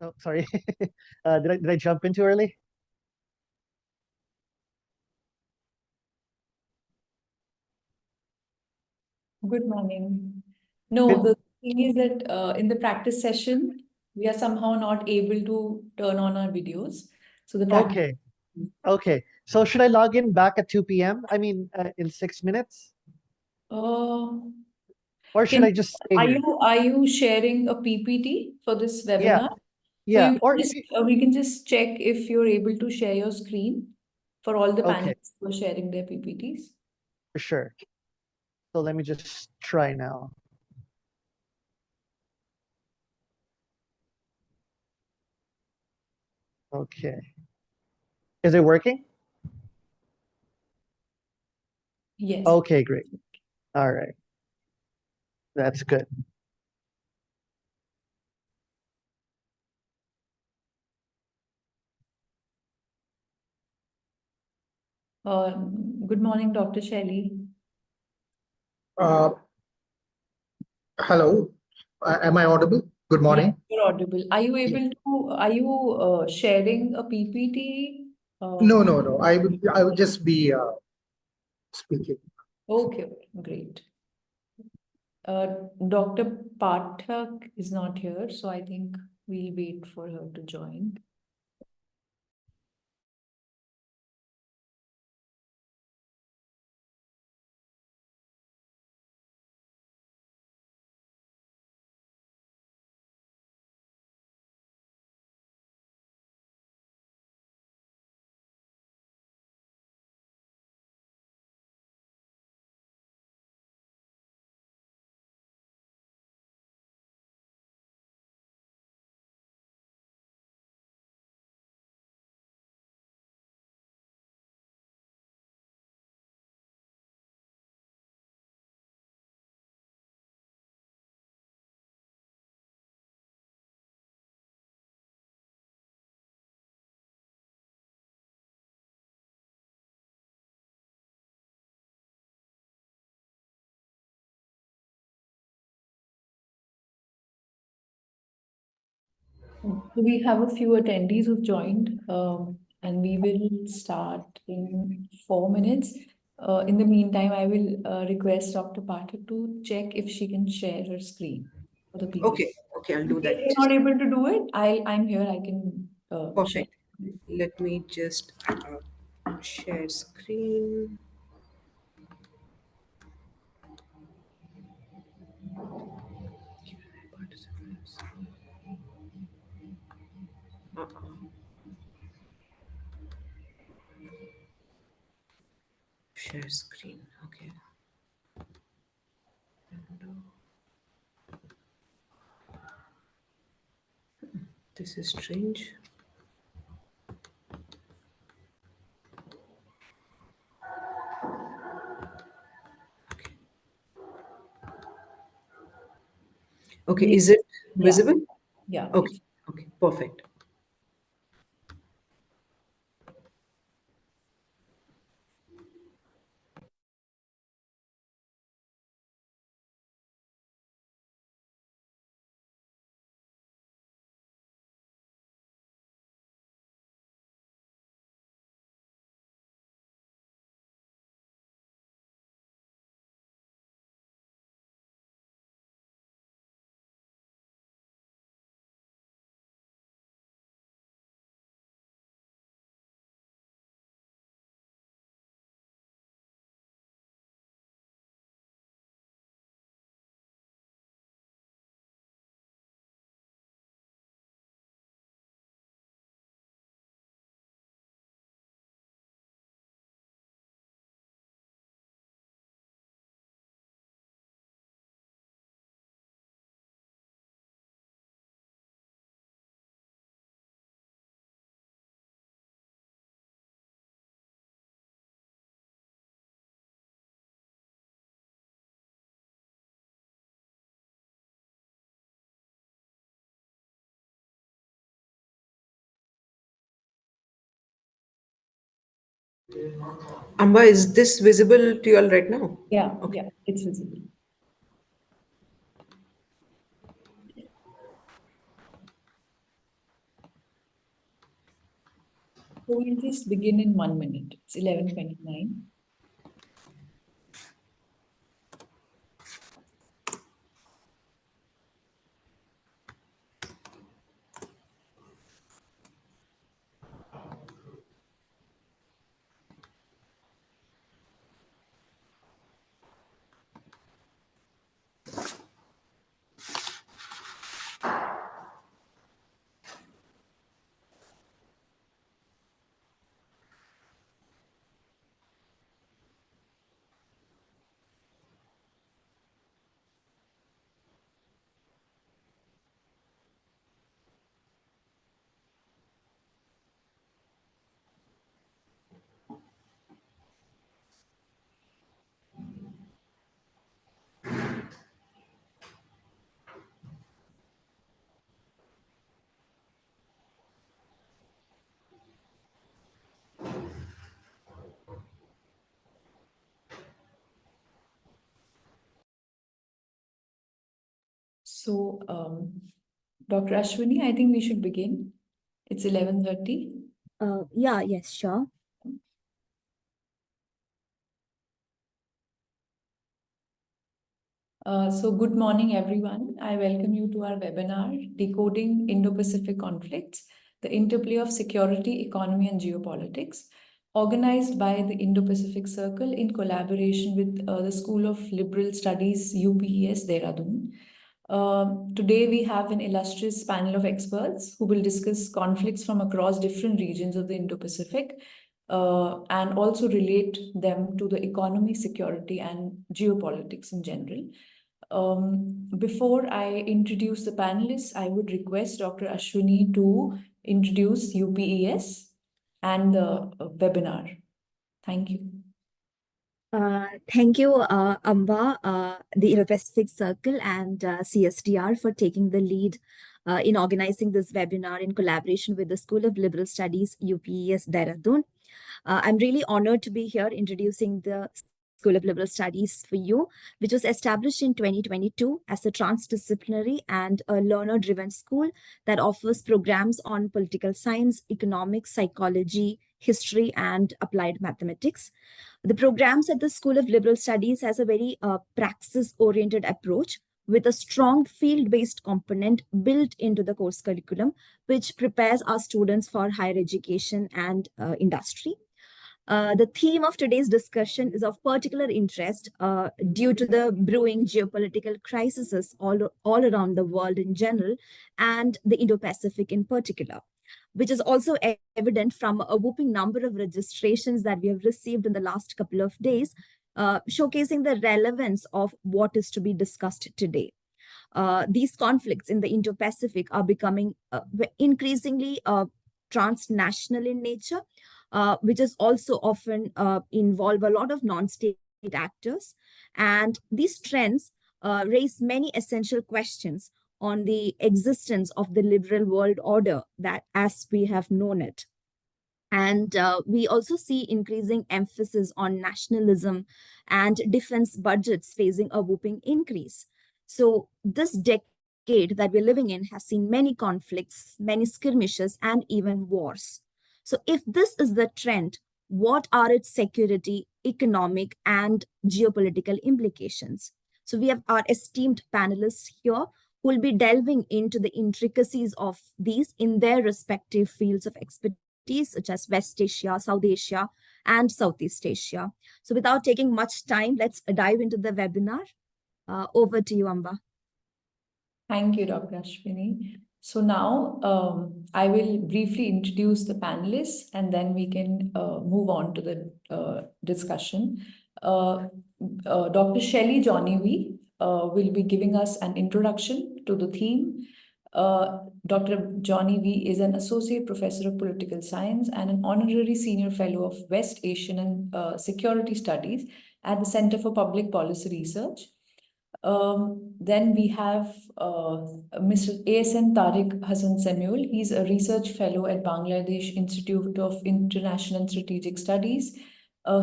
Oh, sorry. Did I jump in too early? Good morning. No, Good. the thing is that in the practice session, we are somehow not able to turn on our videos. So the practice. Okay. Okay. So should I log in back at 2 p.m.? I mean, in 6 minutes? Uh, Or should can I just stay here? are you sharing a PPT for this Yeah. webinar? So Yeah. you Or can just we can just check if you're able to share your screen for all the okay, panelists who are sharing their PPTs. for sure. So let me just try now. Okay. Is it working? Yes. Okay, great. All right. That's good. Good morning, Dr. Shelly. Uh, Hello, am I audible? Good Yes, morning. you're audible. Are you able to, are you sharing a PPT? No. I would just be speaking. Okay, great. Dr. Pathak is not here, so I think we'll wait for her to join. So we have a few attendees who've joined, and we will start in 4 minutes. In the meantime, I will request Dr. Pathak to check if she can share her screen for the people. Okay, I'll do that. If you're not able to do it, I'm here. I can share. Perfect. Let me just share screen. Share screen. Okay. This is strange. Okay, is it visible? Yeah. Okay, okay, perfect. Amba, is this visible to you all right now? Yeah, Okay. yeah, it's visible. So we'll just begin in 1 minute. It's 11:29. So, Dr. Ashwini, I think we should begin. It's 11:30. Yes, sure. So good morning, everyone. I welcome you to our webinar, Decoding Indo-Pacific Conflicts, the Interplay of Security, Economy and Geopolitics, organized by the Indo-Pacific Circle in collaboration with the School of Liberal Studies, UPES, Dehradun. Today, we have an illustrious panel of experts who will discuss conflicts from across different regions of the Indo-Pacific and also relate them to the economy, security, and geopolitics in general. Before I introduce the panelists, I would request Dr. Ashwini to introduce UPES and the webinar. Thank you. Thank you, Amba, the Indo-Pacific Circle and CSDR for taking the lead in organizing this webinar in collaboration with the School of Liberal Studies, UPES, Dehradun. I'm really honored to be here introducing the School of Liberal Studies for you, which was established in 2022 as a transdisciplinary and a learner-driven school that offers programs on political science, economics, psychology, history, and applied mathematics. The programs at the School of Liberal Studies has a very praxis-oriented approach with a strong field-based component built into the course curriculum, which prepares our students for higher education and industry. The theme of today's discussion is of particular interest due to the brewing geopolitical crises all around the world in general and the Indo-Pacific in particular, which is also evident from a whopping number of registrations that we have received in the last couple of days, showcasing the relevance of what is to be discussed today. These conflicts in the Indo-Pacific are becoming increasingly transnational in nature, which is also often involve a lot of non-state actors. And these trends raise many essential questions on the existence of the liberal world order that as we have known it. And we also see increasing emphasis on nationalism and defense budgets facing a whooping increase. So this decade that we're living in has seen many conflicts, many skirmishes, and even wars. So if this is the trend, what are its security, economic, and geopolitical implications? So we have our esteemed panelists here who will be delving into the intricacies of these in their respective fields of expertise, such as West Asia, South Asia, and Southeast Asia. So without taking much time, let's dive into the webinar. Over to you, Amba. Thank you, Dr. Ashwini. So now I will briefly introduce the panelists and then we can move on to the discussion. Dr. Shelly Johny will be giving us an introduction to the theme. Dr. Johny V is an associate professor of political science and an honorary senior fellow of West Asian and Security Studies at the Center for Public Policy Research. Then we have Mr. ASN Tarek Hassan Semul. He's a research fellow at Bangladesh Institute of International and Strategic Studies.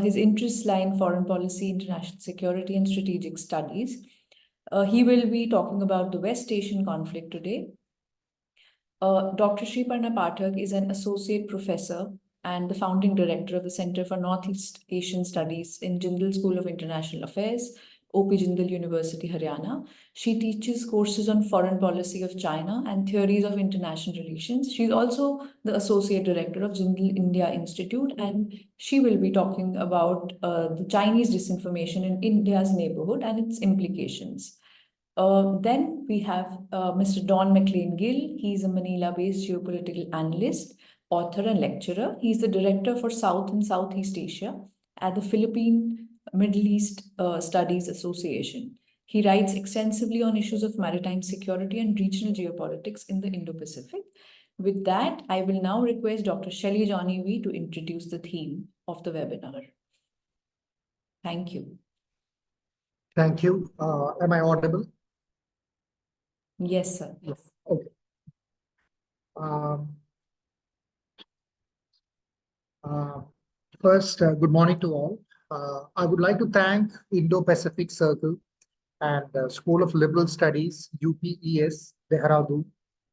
His interests lie in foreign policy, international security, and strategic studies. He will be talking about the West Asian conflict today. Dr. Sriparna Pathak is an associate professor and the founding director of the Center for Northeast Asian Studies in Jindal School of International Affairs, OP Jindal University, Haryana. She teaches courses on foreign policy of China and theories of international relations. She's also the associate director of Jindal India Institute, and she will be talking about the Chinese disinformation in India's neighborhood and its implications. Then we have Mr. Mclain Gill. He's a Manila-based geopolitical analyst, author, and lecturer. He's the director for South and Southeast Asia at the Philippine Middle East Studies Association. He writes extensively on issues of maritime security and regional geopolitics in the Indo-Pacific. With that, I will now request Dr. Shelly Johny to introduce the theme of the webinar. Thank you. Thank you. Am I audible? Yes, sir. Yes. Okay. First, good morning to all. I would like to thank Indo-Pacific Circle and School of Liberal Studies, UPES, Dehradun,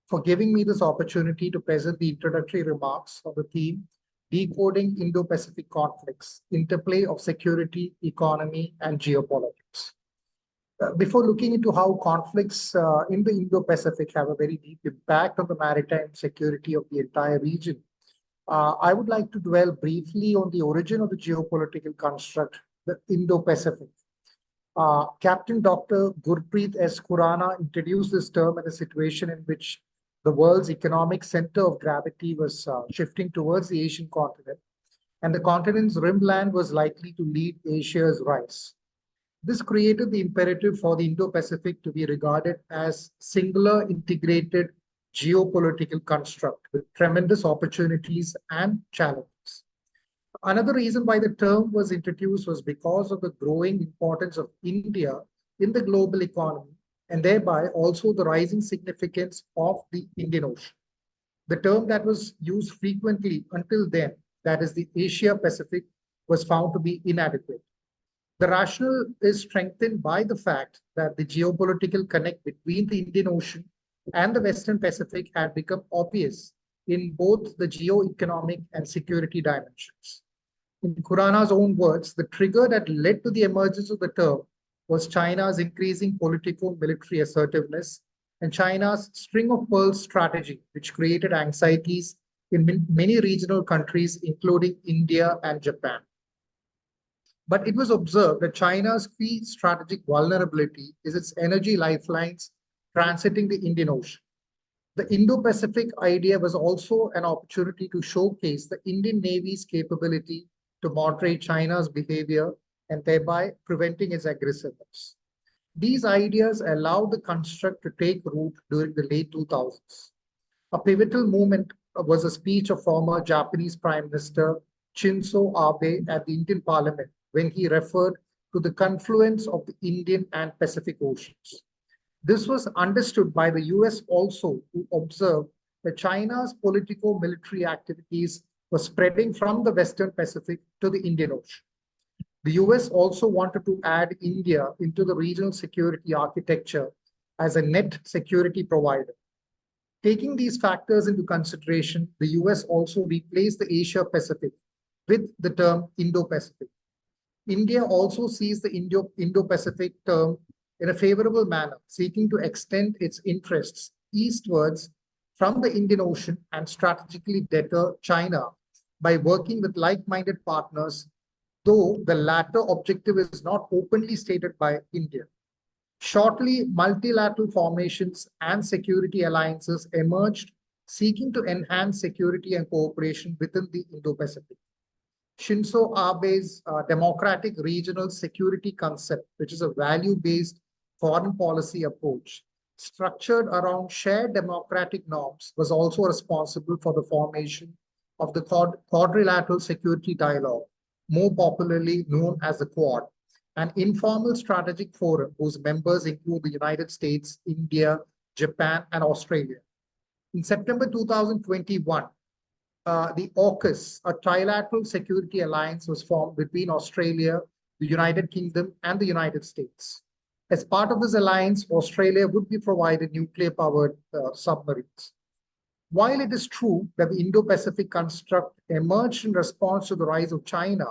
for giving me this opportunity to present the introductory remarks of the theme, Decoding Indo-Pacific Conflicts, Interplay of Security, Economy, and Geopolitics. Before looking into how conflicts in the Indo-Pacific have a very deep impact on the maritime security of the entire region, I would like to dwell briefly on the origin of the geopolitical construct, the Indo-Pacific. Captain Dr. Gurpreet S. Khurana introduced this term in a situation in which the world's economic center of gravity was shifting towards the Asian continent, and the continent's rimland was likely to lead Asia's rise. This created the imperative for the Indo-Pacific to be regarded as singular integrated geopolitical construct with tremendous opportunities and challenges. Another reason why the term was introduced was because of the growing importance of India in the global economy and thereby also the rising significance of the Indian Ocean. The term that was used frequently until then, that is the Asia-Pacific, was found to be inadequate. The rationale is strengthened by the fact that the geopolitical connect between the Indian Ocean and the Western Pacific had become obvious in both the geo-economic and security dimensions. In Khurana's own words, the trigger that led to the emergence of the term was China's increasing politico-military assertiveness and China's string of pearls strategy, which created anxieties in many regional countries, including India and Japan. But it was observed that China's key strategic vulnerability is its energy lifelines transiting the Indian Ocean. The Indo-Pacific idea was also an opportunity to showcase the Indian Navy's capability to moderate China's behavior and thereby preventing its aggressiveness. These ideas allowed the construct to take root during the late 2000s. A pivotal moment was a speech of former Japanese Prime Minister Shinzo Abe at the Indian Parliament when he referred to the confluence of the Indian and Pacific Oceans. This was understood by the US also, who observed that China's politico-military activities were spreading from the Western Pacific to the Indian Ocean. The US also wanted to add India into the regional security architecture as a net security provider. Taking these factors into consideration, the US also replaced the Asia-Pacific with the term Indo-Pacific. India also sees the Indo-Pacific term in a favorable manner, seeking to extend its interests eastwards from the Indian Ocean and strategically deter China by working with like-minded partners, though the latter objective is not openly stated by India. Shortly, multilateral formations and security alliances emerged, seeking to enhance security and cooperation within the Indo-Pacific. Shinzo Abe's democratic regional security concept, which is a value-based foreign policy approach, structured around shared democratic norms, was also responsible for the formation of the Quadrilateral Security Dialogue, more popularly known as the Quad, an informal strategic forum whose members include the United States, India, Japan, and Australia. In September 2021, the AUKUS, a trilateral security alliance, was formed between Australia, the United Kingdom, and the United States. As part of this alliance, Australia would be provided nuclear-powered submarines. While it is true that the Indo-Pacific construct emerged in response to the rise of China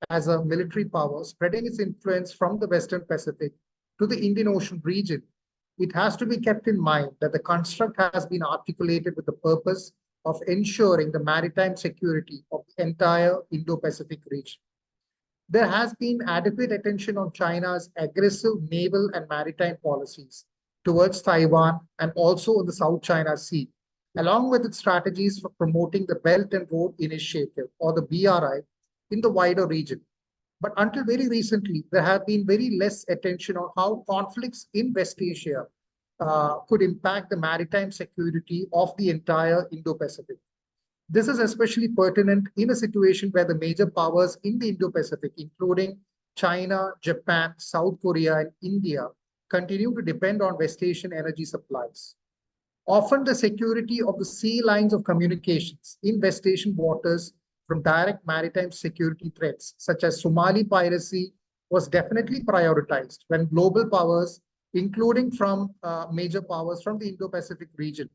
as a military power, spreading its influence from the Western Pacific to the Indian Ocean region, it has to be kept in mind that the construct has been articulated with the purpose of ensuring the maritime security of the entire Indo-Pacific region. There has been adequate attention on China's aggressive naval and maritime policies towards Taiwan and also in the South China Sea, along with its strategies for promoting the Belt and Road Initiative, or the BRI, in the wider region. But until very recently, there have been very less attention on how conflicts in West Asia could impact the maritime security of the entire Indo-Pacific. This is especially pertinent in a situation where the major powers in the Indo-Pacific, including China, Japan, South Korea, and India, continue to depend on West Asian energy supplies. Often the security of the sea lines of communications in West Asian waters from direct maritime security threats, such as Somali piracy, was definitely prioritized when global powers, including from major powers from the Indo-Pacific region,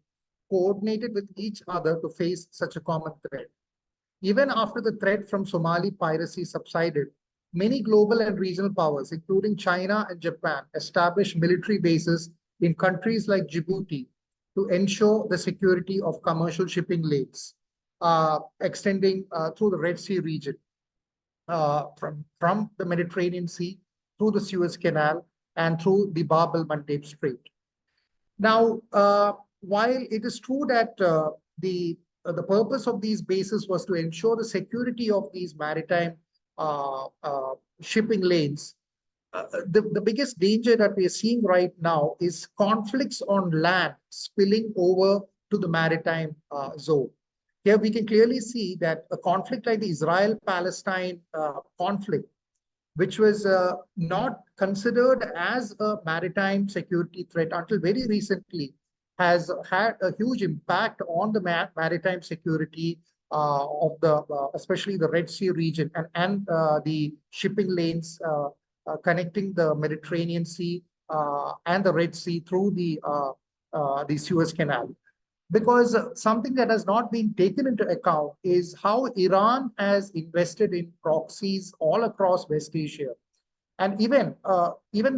coordinated with each other to face such a common threat. Even after the threat from Somali piracy subsided, many global and regional powers, including China and Japan, established military bases in countries like Djibouti to ensure the security of commercial shipping lanes, extending through the Red Sea region, from the Mediterranean Sea through the Suez Canal and through the Bab el-Mandeb Strait. Now, while it is true that the purpose of these bases was to ensure the security of these maritime shipping lanes, the biggest danger that we are seeing right now is conflicts on land spilling over to the maritime zone. Here we can clearly see that a conflict like the Israel-Palestine conflict, which was not considered as a maritime security threat until very recently, has had a huge impact on the maritime security of the, especially the Red Sea region and the shipping lanes connecting the Mediterranean Sea and the Red Sea through the Suez Canal. Because something that has not been taken into account is how Iran has invested in proxies all across West Asia. And even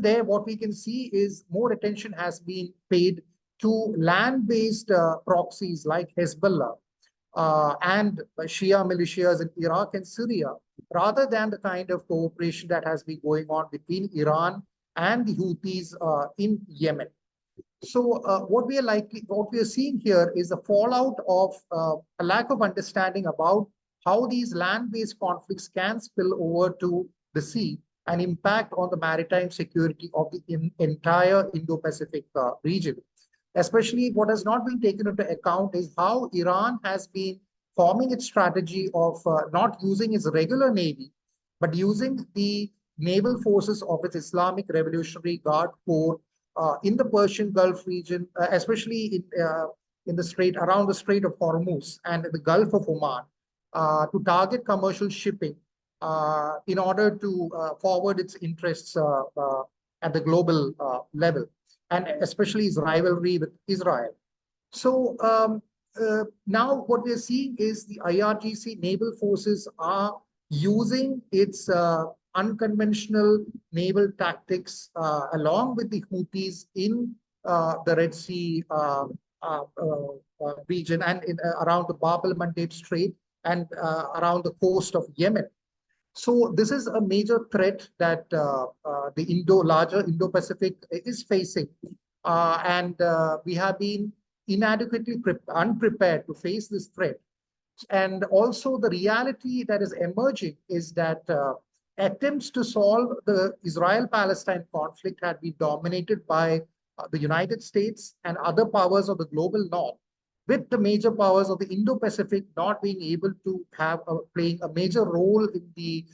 there, what we can see is more attention has been paid to land-based proxies like Hezbollah and Shia militias in Iraq and Syria, rather than the kind of cooperation that has been going on between Iran and the Houthis in Yemen. So what we are seeing here is the fallout of a lack of understanding about how these land-based conflicts can spill over to the sea and impact on the maritime security of the entire Indo-Pacific region. Especially what has not been taken into account is how Iran has been forming its strategy of not using its regular navy, but using the naval forces of its Islamic Revolutionary Guard Corps in the Persian Gulf region, especially in the strait, around the Strait of Hormuz and the Gulf of Oman, to target commercial shipping in order to forward its interests at the global level, and especially its rivalry with Israel. So now what we're seeing is the IRGC naval forces are using its unconventional naval tactics along with the Houthis in the Red Sea region and around the Bab el-Mandeb Strait and around the coast of Yemen. So this is a major threat that the larger Indo-Pacific is facing, and we have been inadequately unprepared to face this threat. And also the reality that is emerging is that attempts to solve the Israel-Palestine conflict had been dominated by the United States and other powers of the global north, with the major powers of the Indo-Pacific not being able to have playing a major role in the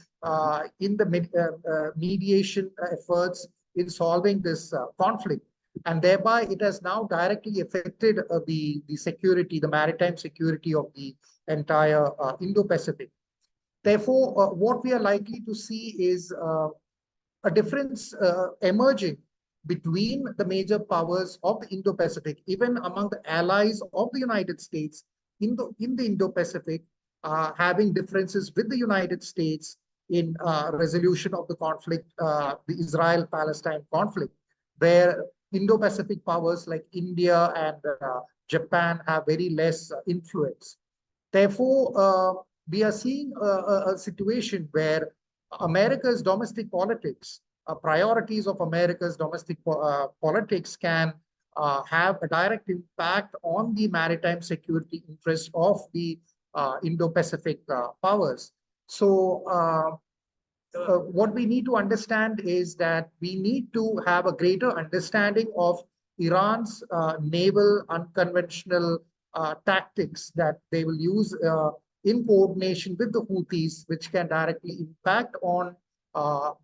mediation efforts in solving this conflict. And thereby it has now directly affected the security, the maritime security of the entire Indo-Pacific. Therefore, what we are likely to see is a difference emerging between the major powers of the Indo-Pacific, even among the allies of the United States in the Indo-Pacific, having differences with the United States in resolution of the conflict, the Israel-Palestine conflict, where Indo-Pacific powers like India and Japan have very less influence. Therefore, we are seeing a situation where America's domestic politics, priorities of America's domestic politics can have a direct impact on the maritime security interests of the Indo-Pacific powers. So what we need to understand is that we need to have a greater understanding of Iran's naval unconventional tactics that they will use in coordination with the Houthis, which can directly impact on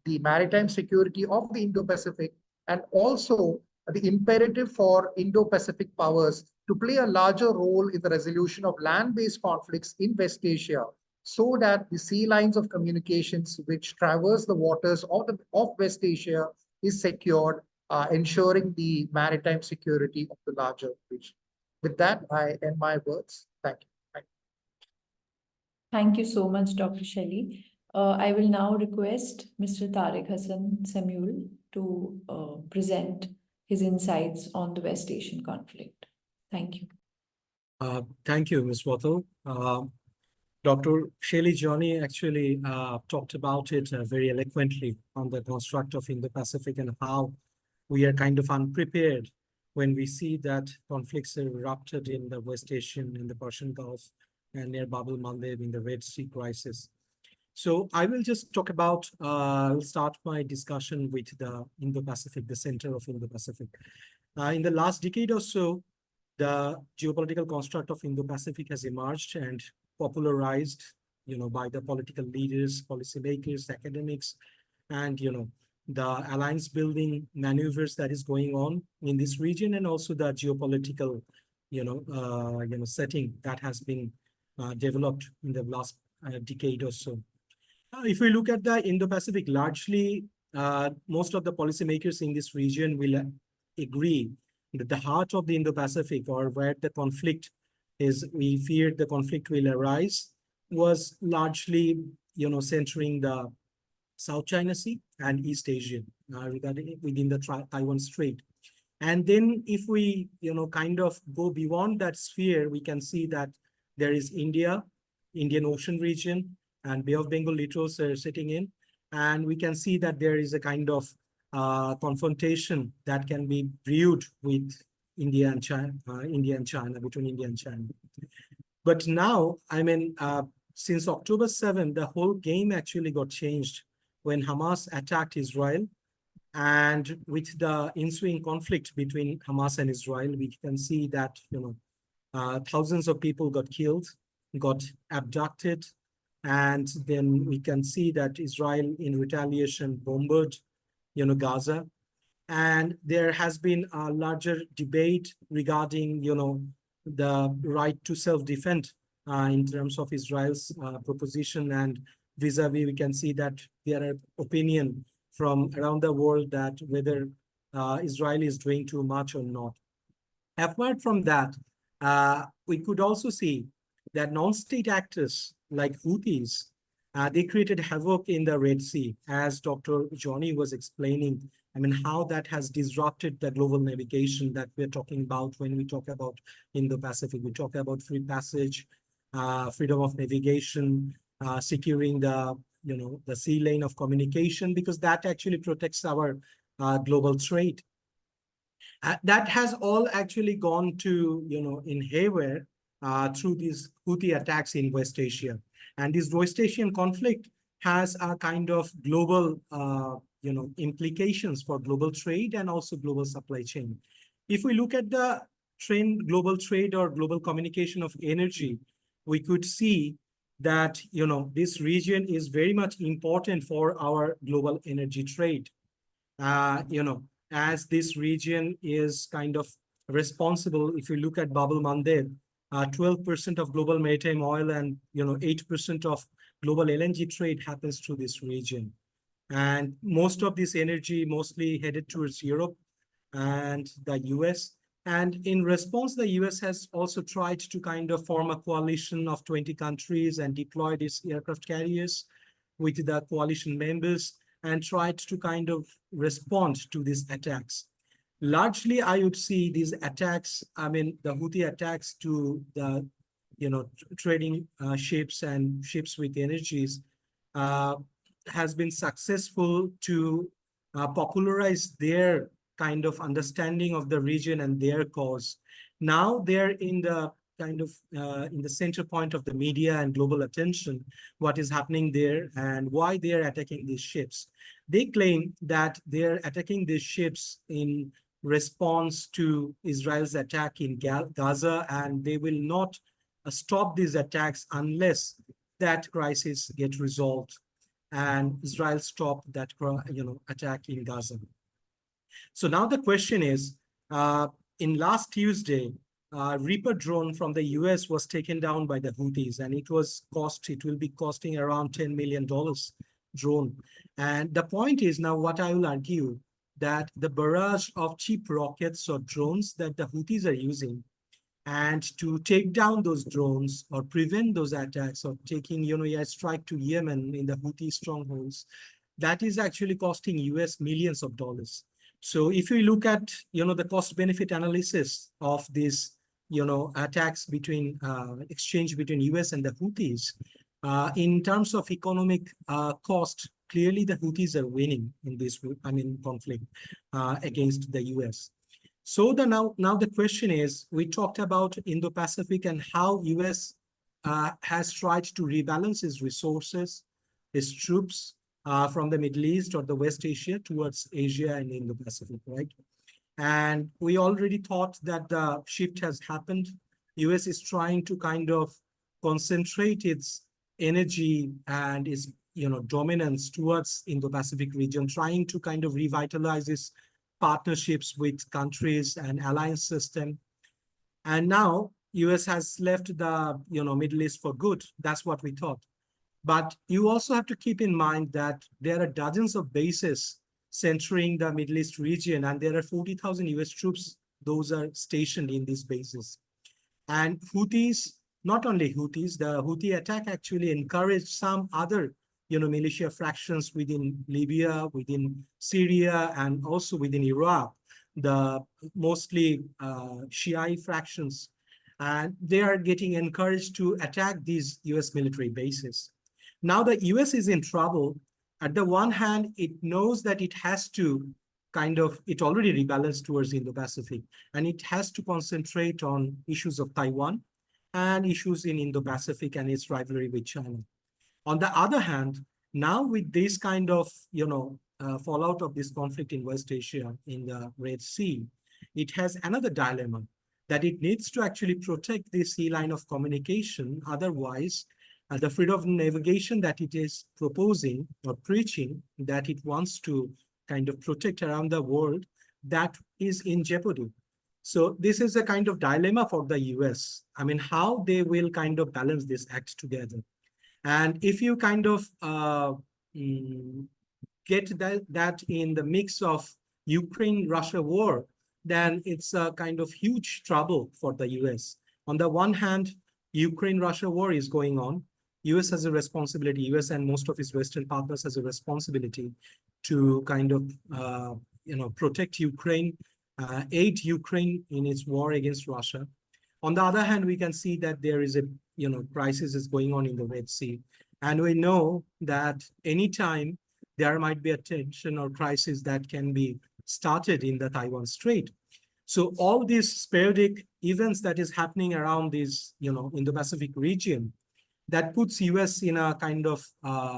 the maritime security of the Indo-Pacific, and also the imperative for Indo-Pacific powers to play a larger role in the resolution of land-based conflicts in West Asia, so that the sea lines of communications which traverse the waters of West Asia is secured, ensuring the maritime security of the larger region. With that, I end my words. Thank you. Thank you so much, Dr. Shelly. I will now request Mr. Tarek Hassan Semul to present his insights on the West Asian conflict. Thank you. Thank you, Ms. Wattle. Dr. Shelly Johny actually talked about it very eloquently on the construct of Indo-Pacific and how we are kind of unprepared when we see that conflicts erupted in the West Asian, in the Persian Gulf, and near Bab el-Mandeb in the Red Sea crisis. So I will just talk about, I'll start my discussion with the Indo-Pacific, the center of Indo-Pacific. In the last decade or so, the geopolitical construct of Indo-Pacific has emerged and popularized, by the political leaders, policymakers, academics, and, the alliance building maneuvers that is going on in this region, and also the geopolitical, setting that has been developed in the last decade or so. If we look at the Indo-Pacific, largely, most of the policymakers in this region will agree that the heart of the Indo-Pacific, or where the conflict is, we fear the conflict will arise, was largely, centering the South China Sea and East Asia, regarding within the Taiwan Strait. And then if we, kind of go beyond that sphere, we can see that there is India, Indian Ocean region, and Bay of Bengal littorals are sitting in. And we can see that there is a kind of confrontation that can be brewed with India and China, between India and China. But now, since October 7, the whole game actually got changed when Hamas attacked Israel. And with the ensuing conflict between Hamas and Israel, we can see that, thousands of people got killed, got abducted. And then we can see that Israel, in retaliation, bombarded, Gaza. And there has been a larger debate regarding, the right to self-defend in terms of Israel's proposition. And vis-a-vis, we can see that there are opinion from around the world that whether Israel is doing too much or not. Apart from that, we could also see that non-state actors like Houthis, they created havoc in the Red Sea, as Dr. Johny was explaining. How that has disrupted the global navigation that we're talking about when we talk about Indo-Pacific. We talk about free passage, freedom of navigation, securing the, the sea lane of communication, because that actually protects our global trade. That has all actually gone to, in haywire through these Houthi attacks in West Asia. And this West Asian conflict has a kind of global, implications for global trade and also global supply chain. If we look at the global trade or global communication of energy, we could see that, this region is very much important for our global energy trade. As this region is kind of responsible, if you look at Bab el-Mandeb, 12% of global maritime oil and 8% of global LNG trade happens through this region. And most of this energy mostly headed towards Europe and the US. And in response, the US has also tried to kind of form a coalition of 20 countries and deployed its aircraft carriers with the coalition members and tried to kind of respond to these attacks. Largely, I would see these attacks, I mean, the Houthi attacks to the, trading ships and ships with energies has been successful to popularize their kind of understanding of the region and their cause. Now they're in the kind of in the center point of the media and global attention, what is happening there and why they're attacking these ships. They claim that they're attacking these ships in response to Israel's attack in Gaza, and they will not stop these attacks unless that crisis gets resolved and Israel stop that attack in Gaza. So now the question is, in last Tuesday, Reaper drone from the US was taken down by the Houthis, and it will be costing around $10 million drone. And the point is now what I will argue that the barrage of cheap rockets or drones that the Houthis are using, and to take down those drones or prevent those attacks or taking, a strike to Yemen in the Houthi strongholds, that is actually costing US millions of dollars. So if you look at, the cost benefit analysis of these, attacks between exchange between US and the Houthis, in terms of economic cost, clearly the Houthis are winning in this, conflict against the US. So now the question is, we talked about Indo-Pacific and how US has tried to rebalance its resources, its troops from the Middle East or the West Asia towards Asia and Indo-Pacific, right? And we already thought that the shift has happened. US is trying to kind of concentrate its energy and its dominance towards Indo-Pacific region, trying to kind of revitalize its partnerships with countries and alliance system. And now US has left the Middle East for good. That's what we thought. But you also have to keep in mind that there are dozens of bases centering the Middle East region, and there are 40,000 US troops. Those are stationed in these bases. And Houthis, not only Houthis, the Houthi attack actually encouraged some other militia fractions within Libya, within Syria, and also within Iraq, the mostly Shiite fractions. And they are getting encouraged to attack these US military bases. Now the US is in trouble. At the one hand, it knows that it has to it already rebalanced towards Indo-Pacific, and it has to concentrate on issues of Taiwan and issues in Indo-Pacific and its rivalry with China. On the other hand, now with this kind of, fallout of this conflict in West Asia, in the Red Sea, it has another dilemma that it needs to actually protect the sea line of communication. Otherwise, the freedom of navigation that it is proposing or preaching, that it wants to kind of protect around the world, that is in jeopardy. So this is a kind of dilemma for the US. How they will kind of balance this act together. And if you kind of get that in the mix of Ukraine-Russia war, then it's a kind of huge trouble for the US. On the one hand, Ukraine-Russia war is going on. US has a responsibility, US and most of its Western partners has a responsibility to kind of, protect Ukraine, aid Ukraine in its war against Russia. On the other hand, we can see that there is a, crisis is going on in the Red Sea. And we know that anytime there might be a tension or crisis that can be started in the Taiwan Strait. So all these sporadic events that is happening around this, Indo-Pacific region, that puts US in a kind of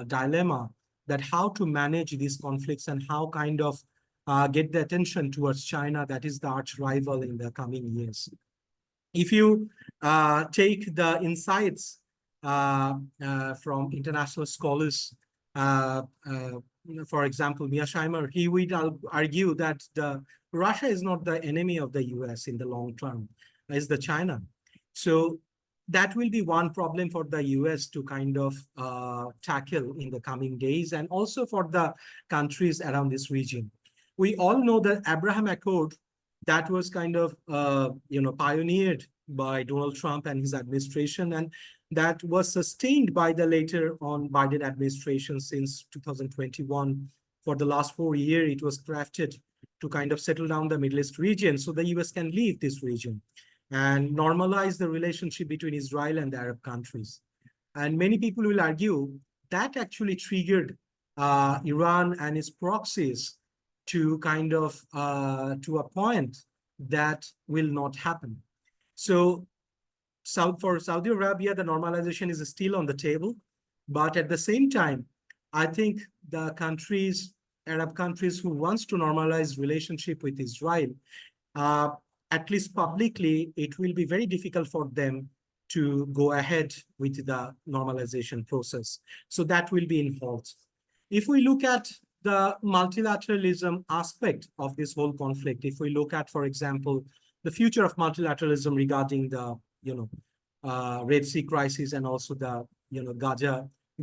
dilemma that how to manage these conflicts and how kind of get the attention towards China, that is the arch rival in the coming years. If you take the insights from international scholars, for example, Mearsheimer, he would argue that Russia is not the enemy of the US in the long term, it's the China. So that will be one problem for the US to kind of tackle in the coming days, and also for the countries around this region. We all know that Abraham Accord that was kind of, pioneered by Donald Trump and his administration, and that was sustained by the later on Biden administration since 2021. For the last 4 years, it was crafted to kind of settle down the Middle East region so the US can leave this region and normalize the relationship between Israel and the Arab countries. And many people will argue that actually triggered Iran and its proxies to kind of to a point that will not happen. So for Saudi Arabia, the normalization is still on the table, but at the same time, I think the countries, Arab countries who wants to normalize relationship with Israel, at least publicly, it will be very difficult for them to go ahead with the normalization process. So that will be in halt. If we look at the multilateralism aspect of this whole conflict, if we look at, for example, the future of multilateralism regarding the, Red Sea crisis and also the,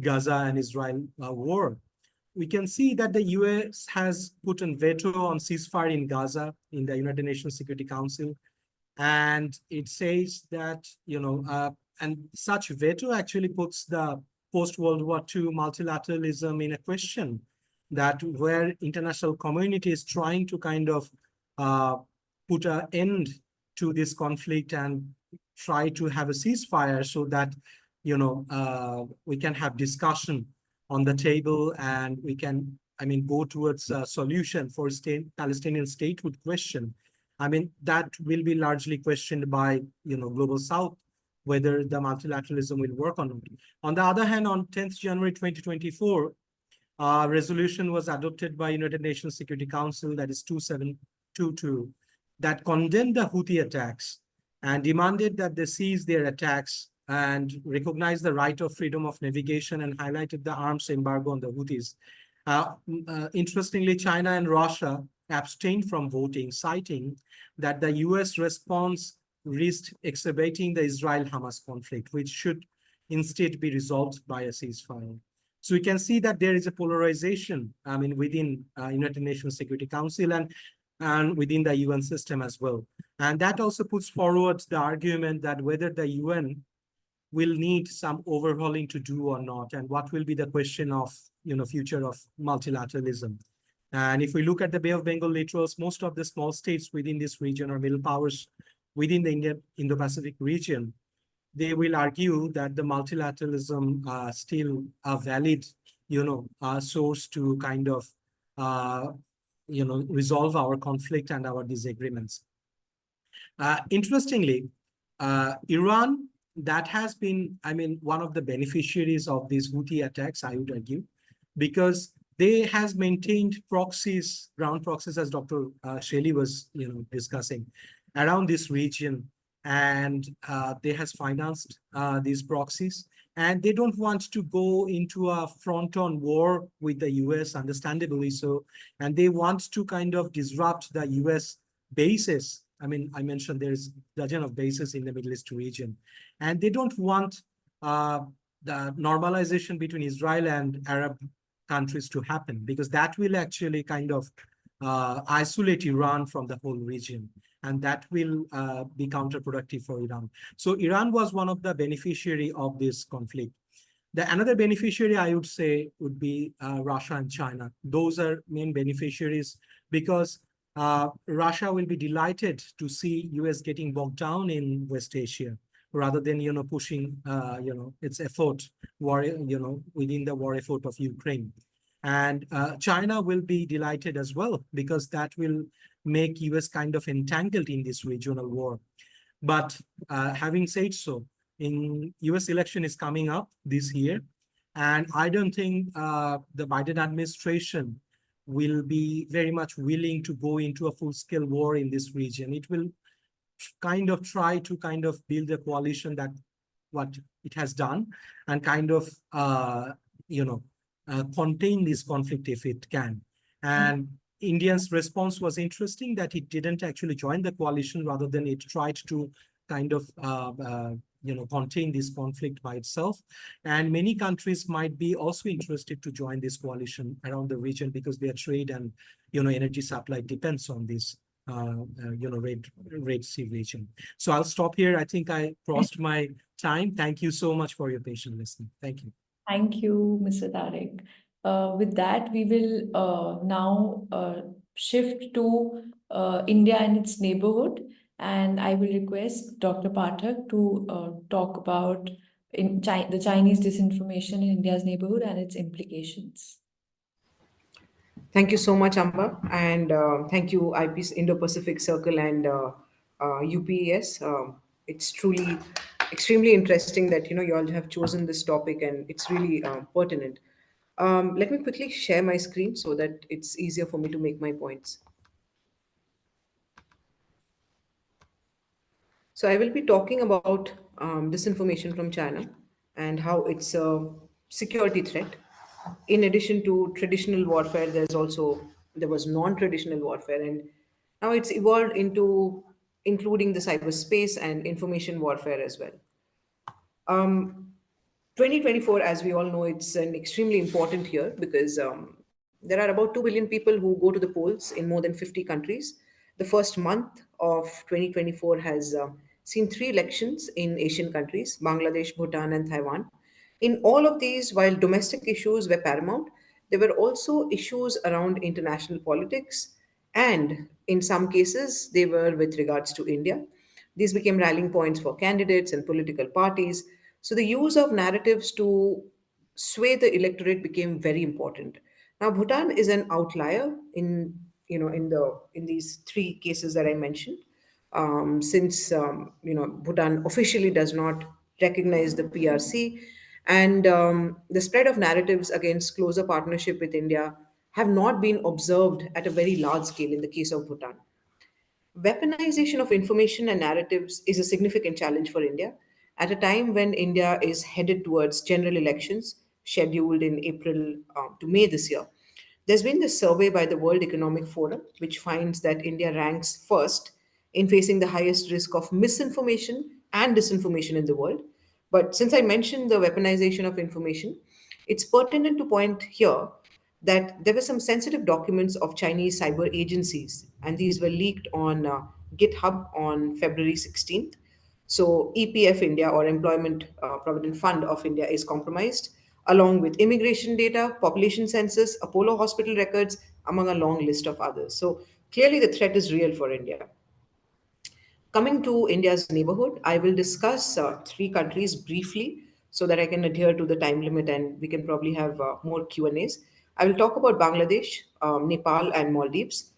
Gaza and Israel war, we can see that the US has put a veto on ceasefire in Gaza in the United Nations Security Council. And it says that, and such veto actually puts the post-World War II multilateralism in a question, that where international community is trying to kind of put an end to this conflict and try to have a ceasefire so that, we can have discussion on the table and we can, go towards a solution for Palestinian statehood question. That will be largely questioned by, Global South, whether the multilateralism will work or not. On the other hand, on 10th January 2024, a resolution was adopted by United Nations Security Council, that is 2722, that condemned the Houthi attacks and demanded that they cease their attacks and recognize the right of freedom of navigation and highlighted the arms embargo on the Houthis. Interestingly, China and Russia abstained from voting, citing that the US response risked exacerbating the Israel-Hamas conflict, which should instead be resolved by a ceasefire. So we can see that there is a polarization, within United Nations Security Council and within the UN system as well. And that also puts forward the argument that whether the UN will need some overhauling to do or not, and what will be the question of, future of multilateralism. And if we look at the Bay of Bengal littorals, most of the small states within this region or middle powers within the Indo-Pacific region, they will argue that the multilateralism still a valid, source to kind of, resolve our conflict and our disagreements. Interestingly, Iran, that has been, one of the beneficiaries of these Houthi attacks, I would argue, because they has maintained proxies, ground proxies, as Dr. Shelly was, discussing, around this region, and they has financed these proxies, and they don't want to go into a front-on war with the US, understandably so, and they want to kind of disrupt the US bases. I mentioned there's a dozen of bases in the Middle East region, and they don't want the normalization between Israel and Arab countries to happen, because that will actually kind of isolate Iran from the whole region, and that will be counterproductive for Iran. So Iran was one of the beneficiary of this conflict. Another beneficiary, I would say, would be Russia and China. Those are main beneficiaries, because Russia will be delighted to see US getting bogged down in West Asia, rather than, pushing, its effort, within the war effort of Ukraine. And China will be delighted as well, because that will make US kind of entangled in this regional war. But having said so, US election is coming up this year, and I don't think the Biden administration will be very much willing to go into a full-scale war in this region. It will kind of try to kind of build a coalition, that what it has done, and kind of, contain this conflict if it can. And India's response was interesting, that it didn't actually join the coalition, rather than it tried to kind of, contain this conflict by itself. And many countries might be also interested to join this coalition around the region, because their trade and, energy supply depends on this. Red Sea region. So I'll stop here. I think I crossed my time. Thank you so much for your patient listening. Thank you. Thank you, Mr. Tarek. With that, we will now shift to India and its neighborhood. And I will request Dr. Pathak to talk about the Chinese disinformation in India's neighborhood and its implications. Thank you so much, Amba, and thank you, IP's Indo-Pacific Circle and UPES. It's truly extremely interesting that you all have chosen this topic, and it's really pertinent. Let me quickly share my screen so that it's easier for me to make my points. So I will be talking about disinformation from China and how it's a security threat. In addition to traditional warfare, there was non-traditional warfare, and now it's evolved into including the cyberspace and information warfare as well. Um, 2024, as we all know, it's an extremely important year because there are about 2 billion people who go to the polls in more than 50 countries. The first month of 2024 has seen three elections in Asian countries: Bangladesh, Bhutan, and Taiwan. In all of these, while domestic issues were paramount, there were also issues around international politics, and in some cases, they were with regards to India. These became rallying points for candidates and political parties. So the use of narratives to sway the electorate became very important. Now, Bhutan is an outlier in these three cases that I mentioned, since Bhutan officially does not recognize the PRC, and the spread of narratives against closer partnership with India have not been observed at a very large scale in the case of Bhutan. Weaponization of information and narratives is a significant challenge for India at a time when India is headed towards general elections scheduled in April to May this year. There's been this survey by the World Economic Forum, which finds that India ranks first in facing the highest risk of misinformation and disinformation in the world. But since I mentioned the weaponization of information, it's pertinent to point here that there were some sensitive documents of Chinese cyber agencies, and these were leaked on GitHub on February 16th. So, EPF India, or Employment Provident Fund of India, is compromised, along with immigration data, population census, Apollo hospital records, among a long list of others. So, clearly, the threat is real for India. Coming to India's neighborhood, I will discuss three countries briefly so that I can adhere to the time limit and we can probably have more Q&As. I will talk about Bangladesh, Nepal, and Maldives.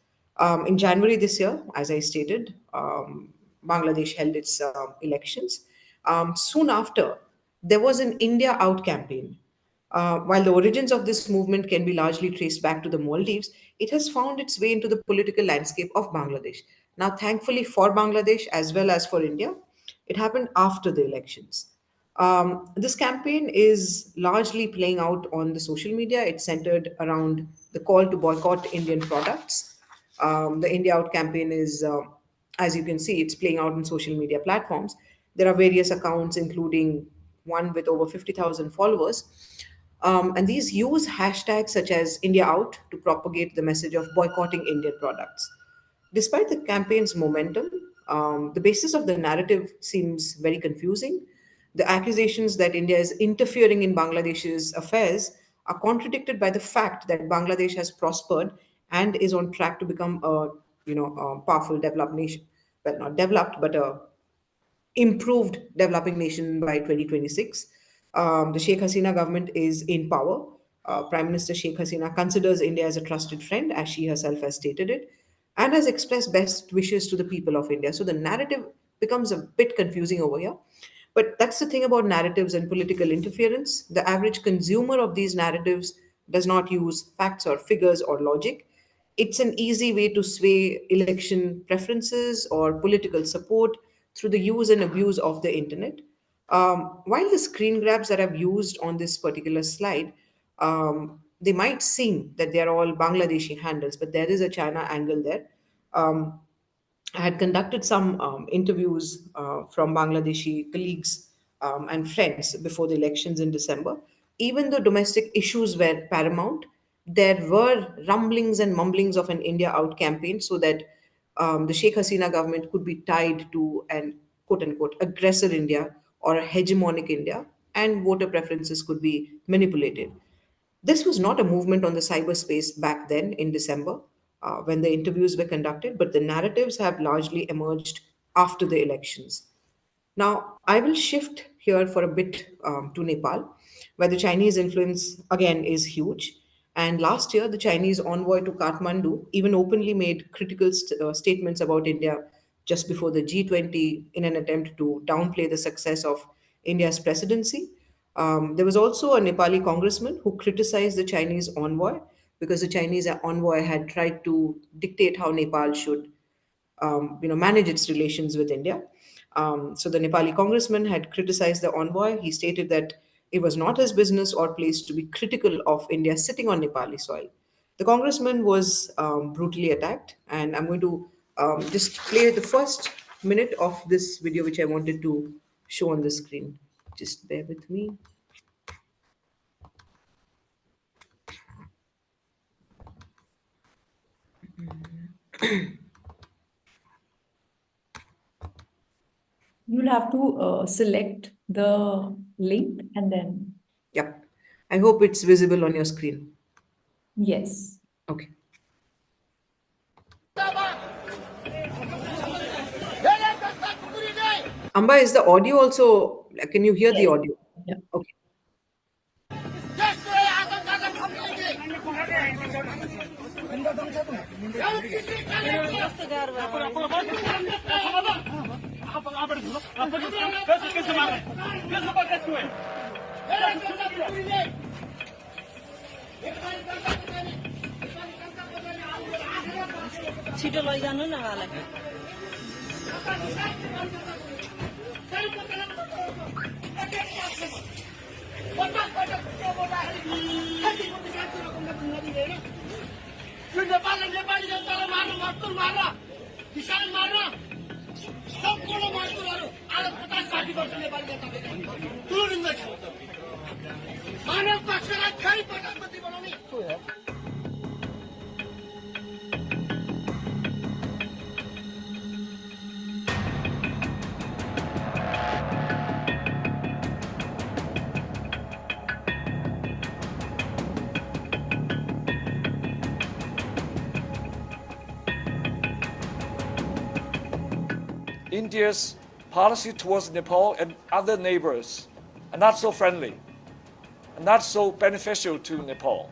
In January this year, as I stated, Bangladesh held its elections. Soon after, there was an India Out campaign. While the origins of this movement can be largely traced back to the Maldives, it has found its way into the political landscape of Bangladesh. Now, thankfully for Bangladesh as well as for India, it happened after the elections. This campaign is largely playing out on the social media. It's centered around the call to boycott Indian products. The India Out campaign is, as you can see, it's playing out on social media platforms. There are various accounts, including one with over 50,000 followers. And these use hashtags such as India Out to propagate the message of boycotting Indian products. Despite the campaign's momentum, the basis of the narrative seems very confusing. The accusations that India is interfering in Bangladesh's affairs are contradicted by the fact that Bangladesh has prospered and is on track to become a powerful developed nation. Well, not developed, but a improved developing nation by 2026. The Sheikh Hasina government is in power. Prime Minister Sheikh Hasina considers India as a trusted friend, as she herself has stated it, and has expressed best wishes to the people of India. So the narrative becomes a bit confusing over here. But that's the thing about narratives and political interference. The average consumer of these narratives does not use facts or figures or logic. It's an easy way to sway election preferences or political support through the use and abuse of the internet. While the screen grabs that I've used on this particular slide, they might seem that they're all Bangladeshi handles, but there is a China angle there. Um, I had conducted some interviews from Bangladeshi colleagues and friends before the elections in December. Even though domestic issues were paramount, there were rumblings and mumblings of an India Out campaign, so that the Sheikh Hasina government could be tied to an quote unquote aggressor India or a hegemonic India, and voter preferences could be manipulated. This was not a movement on the cyberspace back then in December when the interviews were conducted, but the narratives have largely emerged after the elections. Now, I will shift here for a bit to Nepal, where the Chinese influence again is huge. And last year, the Chinese envoy to Kathmandu even openly made critical statements about India just before the G20 in an attempt to downplay the success of India's presidency. There was also a Nepali congressman who criticized the Chinese envoy because the Chinese envoy had tried to dictate how Nepal should manage its relations with India. So the Nepali congressman had criticized the envoy. He stated that it was not his business or place to be critical of India sitting on Nepali soil. The congressman was brutally attacked, and I'm going to just play the first minute of this video, which I wanted to show on the screen. Just bear with me. You'll have to select the link and then, Yep. I hope it's visible on your screen. yes. Okay. Amba, is the audio also, can you hear the Yes. audio? Yeah. Okay. छिटो लैजानु न उहाँलाई नेपालले नेपाली जनतालाई मार्न मजदुर मार्न किसान मार्न सम्पूर्ण मजदुरहरू आज 50-60 वर्ष नेपाली जनताले तुरुनिँदैछ मानव पक्षलाई फेरि प्रधानमन्त्री बनाउने India's policy towards Nepal and other neighbors are not so friendly and not so beneficial to Nepal.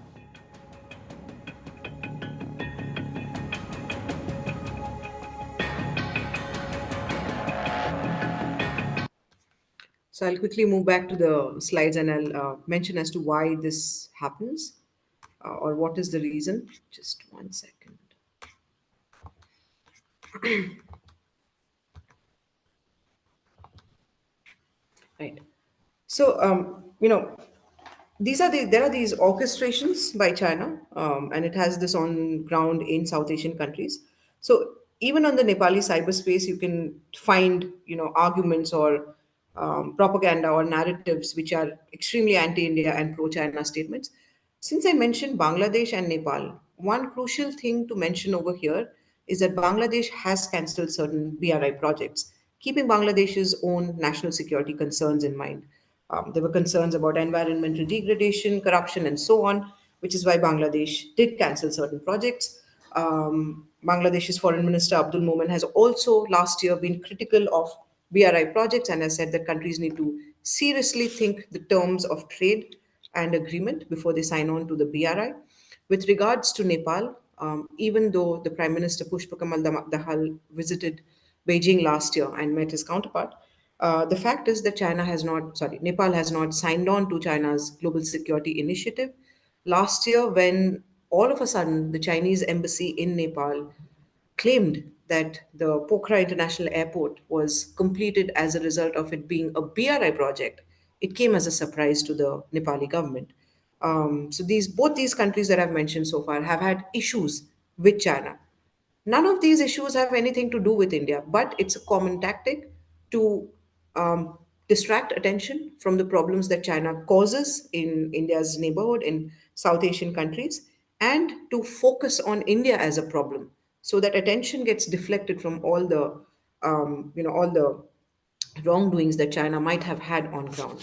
So I'll quickly move back to the slides and I'll mention as to why this happens or what is the reason. Just 1 second. Right. So, there are these orchestrations by China, and it has this on ground in South Asian countries. So even on the Nepali cyberspace, you can find arguments or propaganda or narratives which are extremely anti-India and pro-China statements. Since I mentioned Bangladesh and Nepal, one crucial thing to mention over here is that Bangladesh has cancelled certain BRI projects, keeping Bangladesh's own national security concerns in mind. There were concerns about environmental degradation, corruption, and so on, which is why Bangladesh did cancel certain projects. Bangladesh's Foreign Minister Abdul Momen has also last year been critical of BRI projects and has said that countries need to seriously think the terms of trade and agreement before they sign on to the BRI. With regards to Nepal, even though the Prime Minister Pushpa Kamal Dahal visited Beijing last year and met his counterpart, the fact is that Nepal has not signed on to China's Global Security Initiative. Last year, when all of a sudden the Chinese embassy in Nepal claimed that the Pokhara International Airport was completed as a result of it being a BRI project, it came as a surprise to the Nepali government. So both these countries that I've mentioned so far have had issues with China. None of these issues have anything to do with India, but it's a common tactic to distract attention from the problems that China causes in India's neighborhood, in South Asian countries, and to focus on India as a problem so that attention gets deflected from all the, all the wrongdoings that China might have had on ground.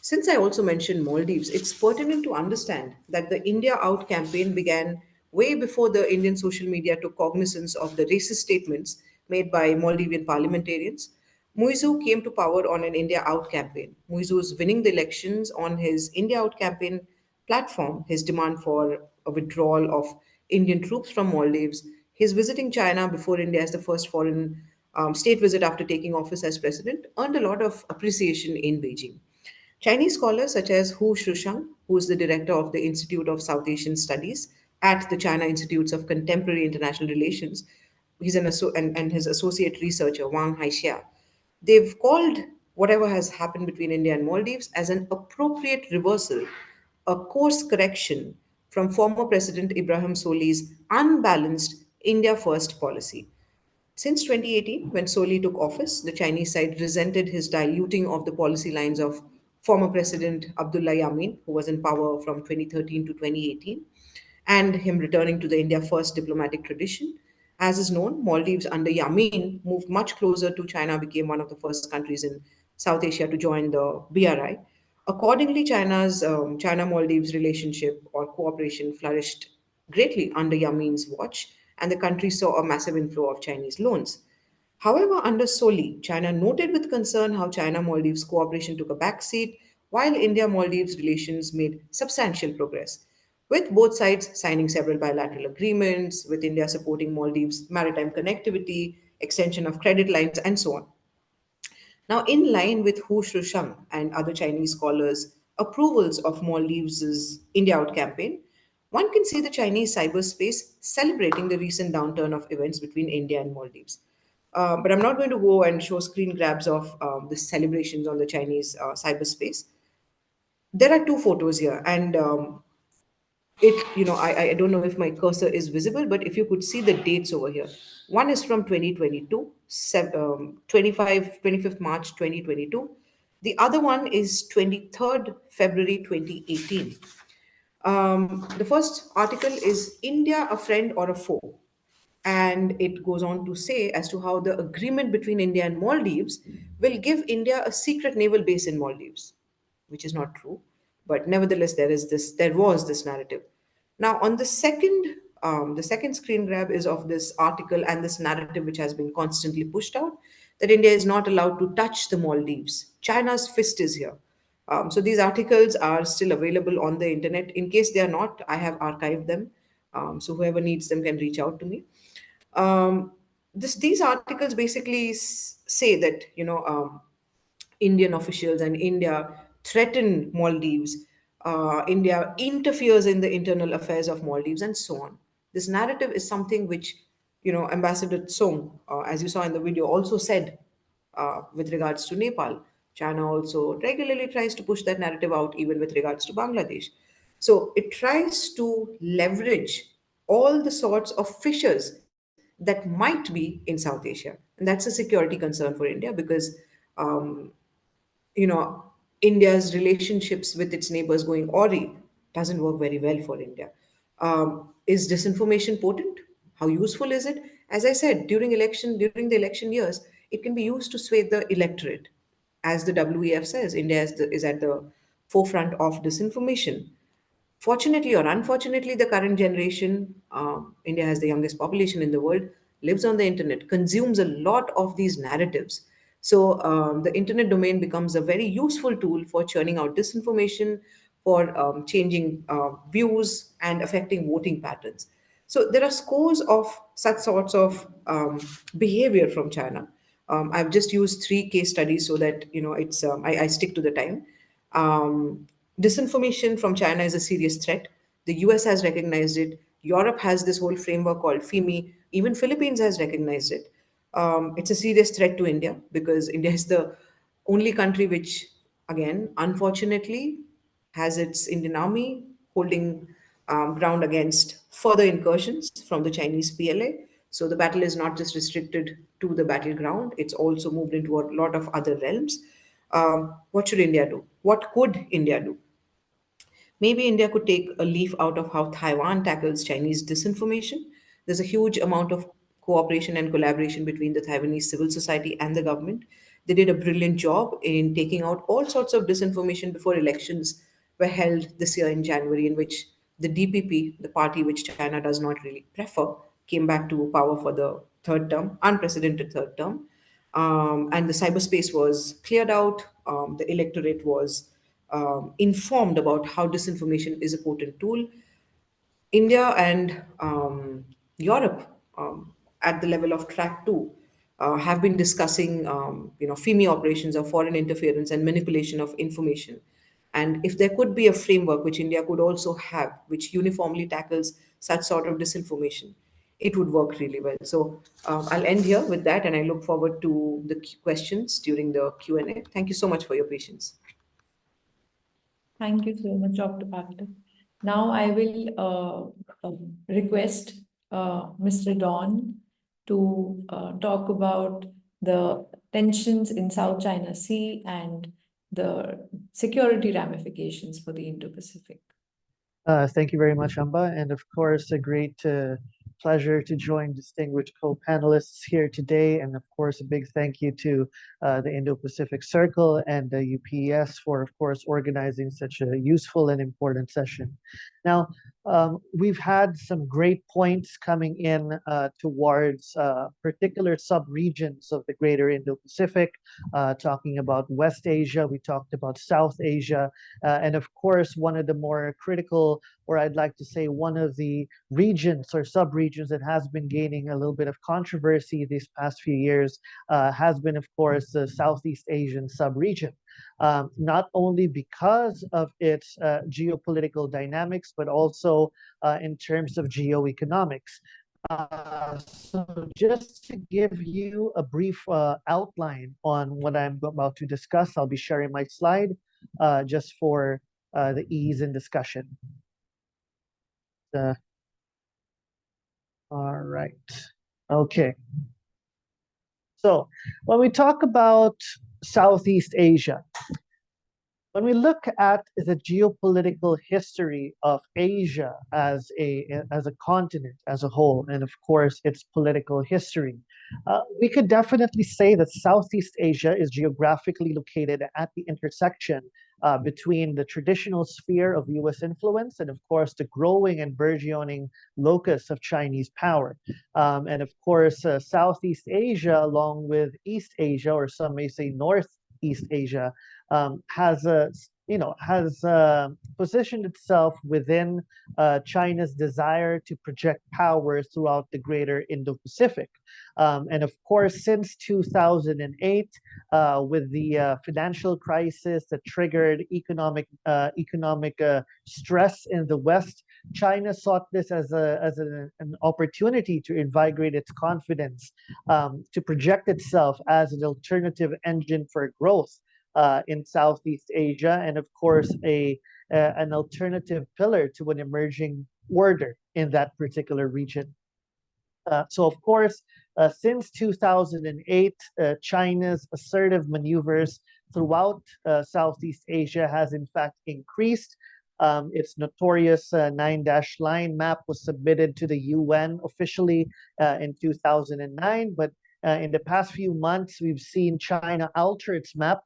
Since I also mentioned Maldives, it's pertinent to understand that the India Out campaign began way before the Indian social media took cognizance of the racist statements made by Maldivian parliamentarians. Muizu came to power on an India Out campaign. Muizu was winning the elections on his India Out campaign platform, his demand for a withdrawal of Indian troops from Maldives, his visiting China before India as the first foreign state visit after taking office as president, earned a lot of appreciation in Beijing. Chinese scholars such as Hu Shushang, who is the director of the Institute of South Asian Studies at the China Institutes of Contemporary International Relations, and his associate researcher Wang Haixia, they've called whatever has happened between India and Maldives as an appropriate reversal, a course correction from former President Ibrahim Soli's unbalanced India First policy. Since 2018, when Soli took office, the Chinese side resented his diluting of the policy lines of former President Abdullah Yamin, who was in power from 2013 to 2018, and him returning to the India First diplomatic tradition. As is known, Maldives under Yamin moved much closer to China, became one of the first countries in South Asia to join the BRI. Accordingly, China's China-Maldives relationship or cooperation flourished greatly under Yamin's watch, and the country saw a massive inflow of Chinese loans. However, under Soli, China noted with concern how China Maldives cooperation took a backseat while India Maldives relations made substantial progress, with both sides signing several bilateral agreements, with India supporting Maldives' maritime connectivity, extension of credit lines, and so on. Now, in line with Hu Shushang and other Chinese scholars' approvals of Maldives' India Out campaign, one can see the Chinese cyberspace celebrating the recent downturn of events between India and Maldives. But I'm not going to go and show screen grabs of the celebrations on the Chinese cyberspace. There are two photos here, and I don't know if my cursor is visible, but if you could see the dates over here. One is from 2022, 25th March 2022. The other one is 23rd February 2018. The first article is India, a friend or a foe? And it goes on to say as to how the agreement between India and Maldives will give India a secret naval base in Maldives, which is not true. But nevertheless, there was this narrative. Now, on the second screen grab is of this article and this narrative which has been constantly pushed out that India is not allowed to touch the Maldives. China's fist is here. So these articles are still available on the internet. In case they are not, I have archived them. So whoever needs them can reach out to me. These articles basically say that Indian officials and India threaten Maldives. India interferes in the internal affairs of Maldives, and so on. This narrative is something which, Ambassador Tsong, as you saw in the video, also said with regards to Nepal. China also regularly tries to push that narrative out, even with regards to Bangladesh. So it tries to leverage all the sorts of fissures that might be in South Asia. And that's a security concern for India because um, India's relationships with its neighbors going awry doesn't work very well for India. Is disinformation potent? How useful is it? As I said, during the election years, it can be used to sway the electorate. As the WEF says, India is at the forefront of disinformation. Fortunately or unfortunately, the current generation, India has the youngest population in the world, lives on the internet, consumes a lot of these narratives. So the internet domain becomes a very useful tool for churning out disinformation, for changing views and affecting voting patterns. So there are scores of such sorts of behavior from China. I've just used three case studies so that I stick to the time. Um, Disinformation from China is a serious threat. The US has recognized it. Europe has this whole framework called FIMI. Even Philippines has recognized it. It's a serious threat to India because India is the only country which, again, unfortunately, has its Indian army holding ground against further incursions from the Chinese PLA. So the battle is not just restricted to the battleground, it's also moved into a lot of other realms. What should India do? What could India do? Maybe India could take a leaf out of how Taiwan tackles Chinese disinformation. There's a huge amount of cooperation and collaboration between the Taiwanese civil society and the government. They did a brilliant job in taking out all sorts of disinformation before elections were held this year in January, in which the DPP, the party which China does not really prefer, came back to power for the third term, unprecedented third term. And the cyberspace was cleared out. The electorate was informed about how disinformation is a potent tool. India and Europe, at the level of track two, have been discussing, FIMI operations of foreign interference and manipulation of information. And if there could be a framework which India could also have, which uniformly tackles such sort of disinformation, it would work really well. So I'll end here with that, and I look forward to the questions during the Q&A. Thank you so much for your patience. Thank you so much, Dr. Pathak. Now I will request Mr. Don to talk about the tensions in South China Sea and the security ramifications for the Indo-Pacific. Thank you very much, Amba. And of course, a great pleasure to join distinguished co-panelists here today. And of course, a big thank you to the Indo-Pacific Circle and the UPES for, of course, organizing such a useful and important session. Now, we've had some great points coming in towards particular sub-regions of the greater Indo-Pacific, talking about West Asia, we talked about South Asia, and of course, one of the more critical, or I'd like to say one of the regions or sub-regions that has been gaining a little bit of controversy these past few years has been, of course, the Southeast Asian sub-region. Not only because of its geopolitical dynamics, but also in terms of geoeconomics. So just to give you a brief outline on what I'm about to discuss, I'll be sharing my slide just for the ease in discussion. All right. Okay. So when we talk about Southeast Asia, when we look at the geopolitical history of Asia as a continent as a whole, and of course its political history, we could definitely say that Southeast Asia is geographically located at the intersection between the traditional sphere of US influence and, of course, the growing and burgeoning locus of Chinese power. And of course, Southeast Asia, along with East Asia, or some may say Northeast Asia, has positioned itself within China's desire to project power throughout the greater Indo-Pacific. And of course, since 2008, with the financial crisis that triggered economic stress in the West, China sought this as an opportunity to invigorate its confidence, to project itself as an alternative engine for growth in Southeast Asia, and of course an alternative pillar to an emerging order in that particular region. So of course, since 2008, China's assertive maneuvers throughout Southeast Asia has in fact increased. Its notorious 9-line map was submitted to the UN officially in 2009, but in the past few months, we've seen China alter its map,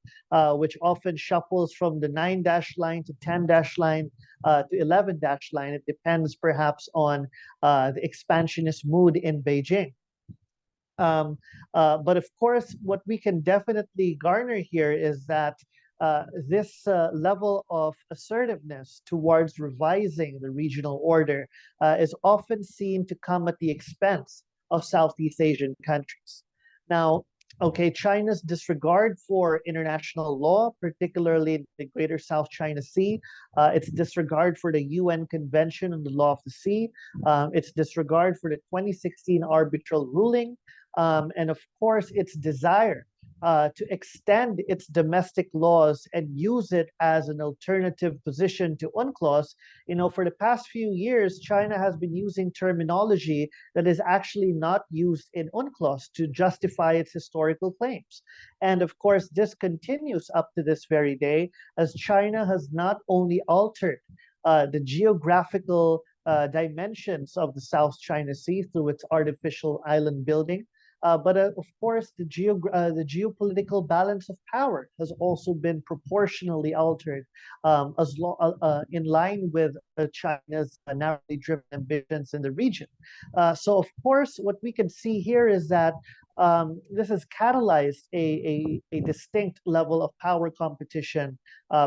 which often shuffles from the 9-line to 10-line to 11-line. It depends perhaps on the expansionist mood in Beijing. But of course, what we can definitely garner here is that this level of assertiveness towards revising the regional order is often seen to come at the expense of Southeast Asian countries. Now, okay, China's disregard for international law, particularly in the Greater South China Sea, its disregard for the UN Convention on the Law of the Sea, its disregard for the 2016 arbitral ruling, and of course, its desire to extend its domestic laws and use it as an alternative position to UNCLOS. For the past few years, China has been using terminology that is actually not used in UNCLOS to justify its historical claims. And of course, this continues up to this very day, as China has not only altered the geographical dimensions of the South China Sea through its artificial island building. But of course, the geopolitical balance of power has also been proportionally altered in line with China's narrowly driven ambitions in the region. So, of course, what we can see here is that this has catalyzed a distinct level of power competition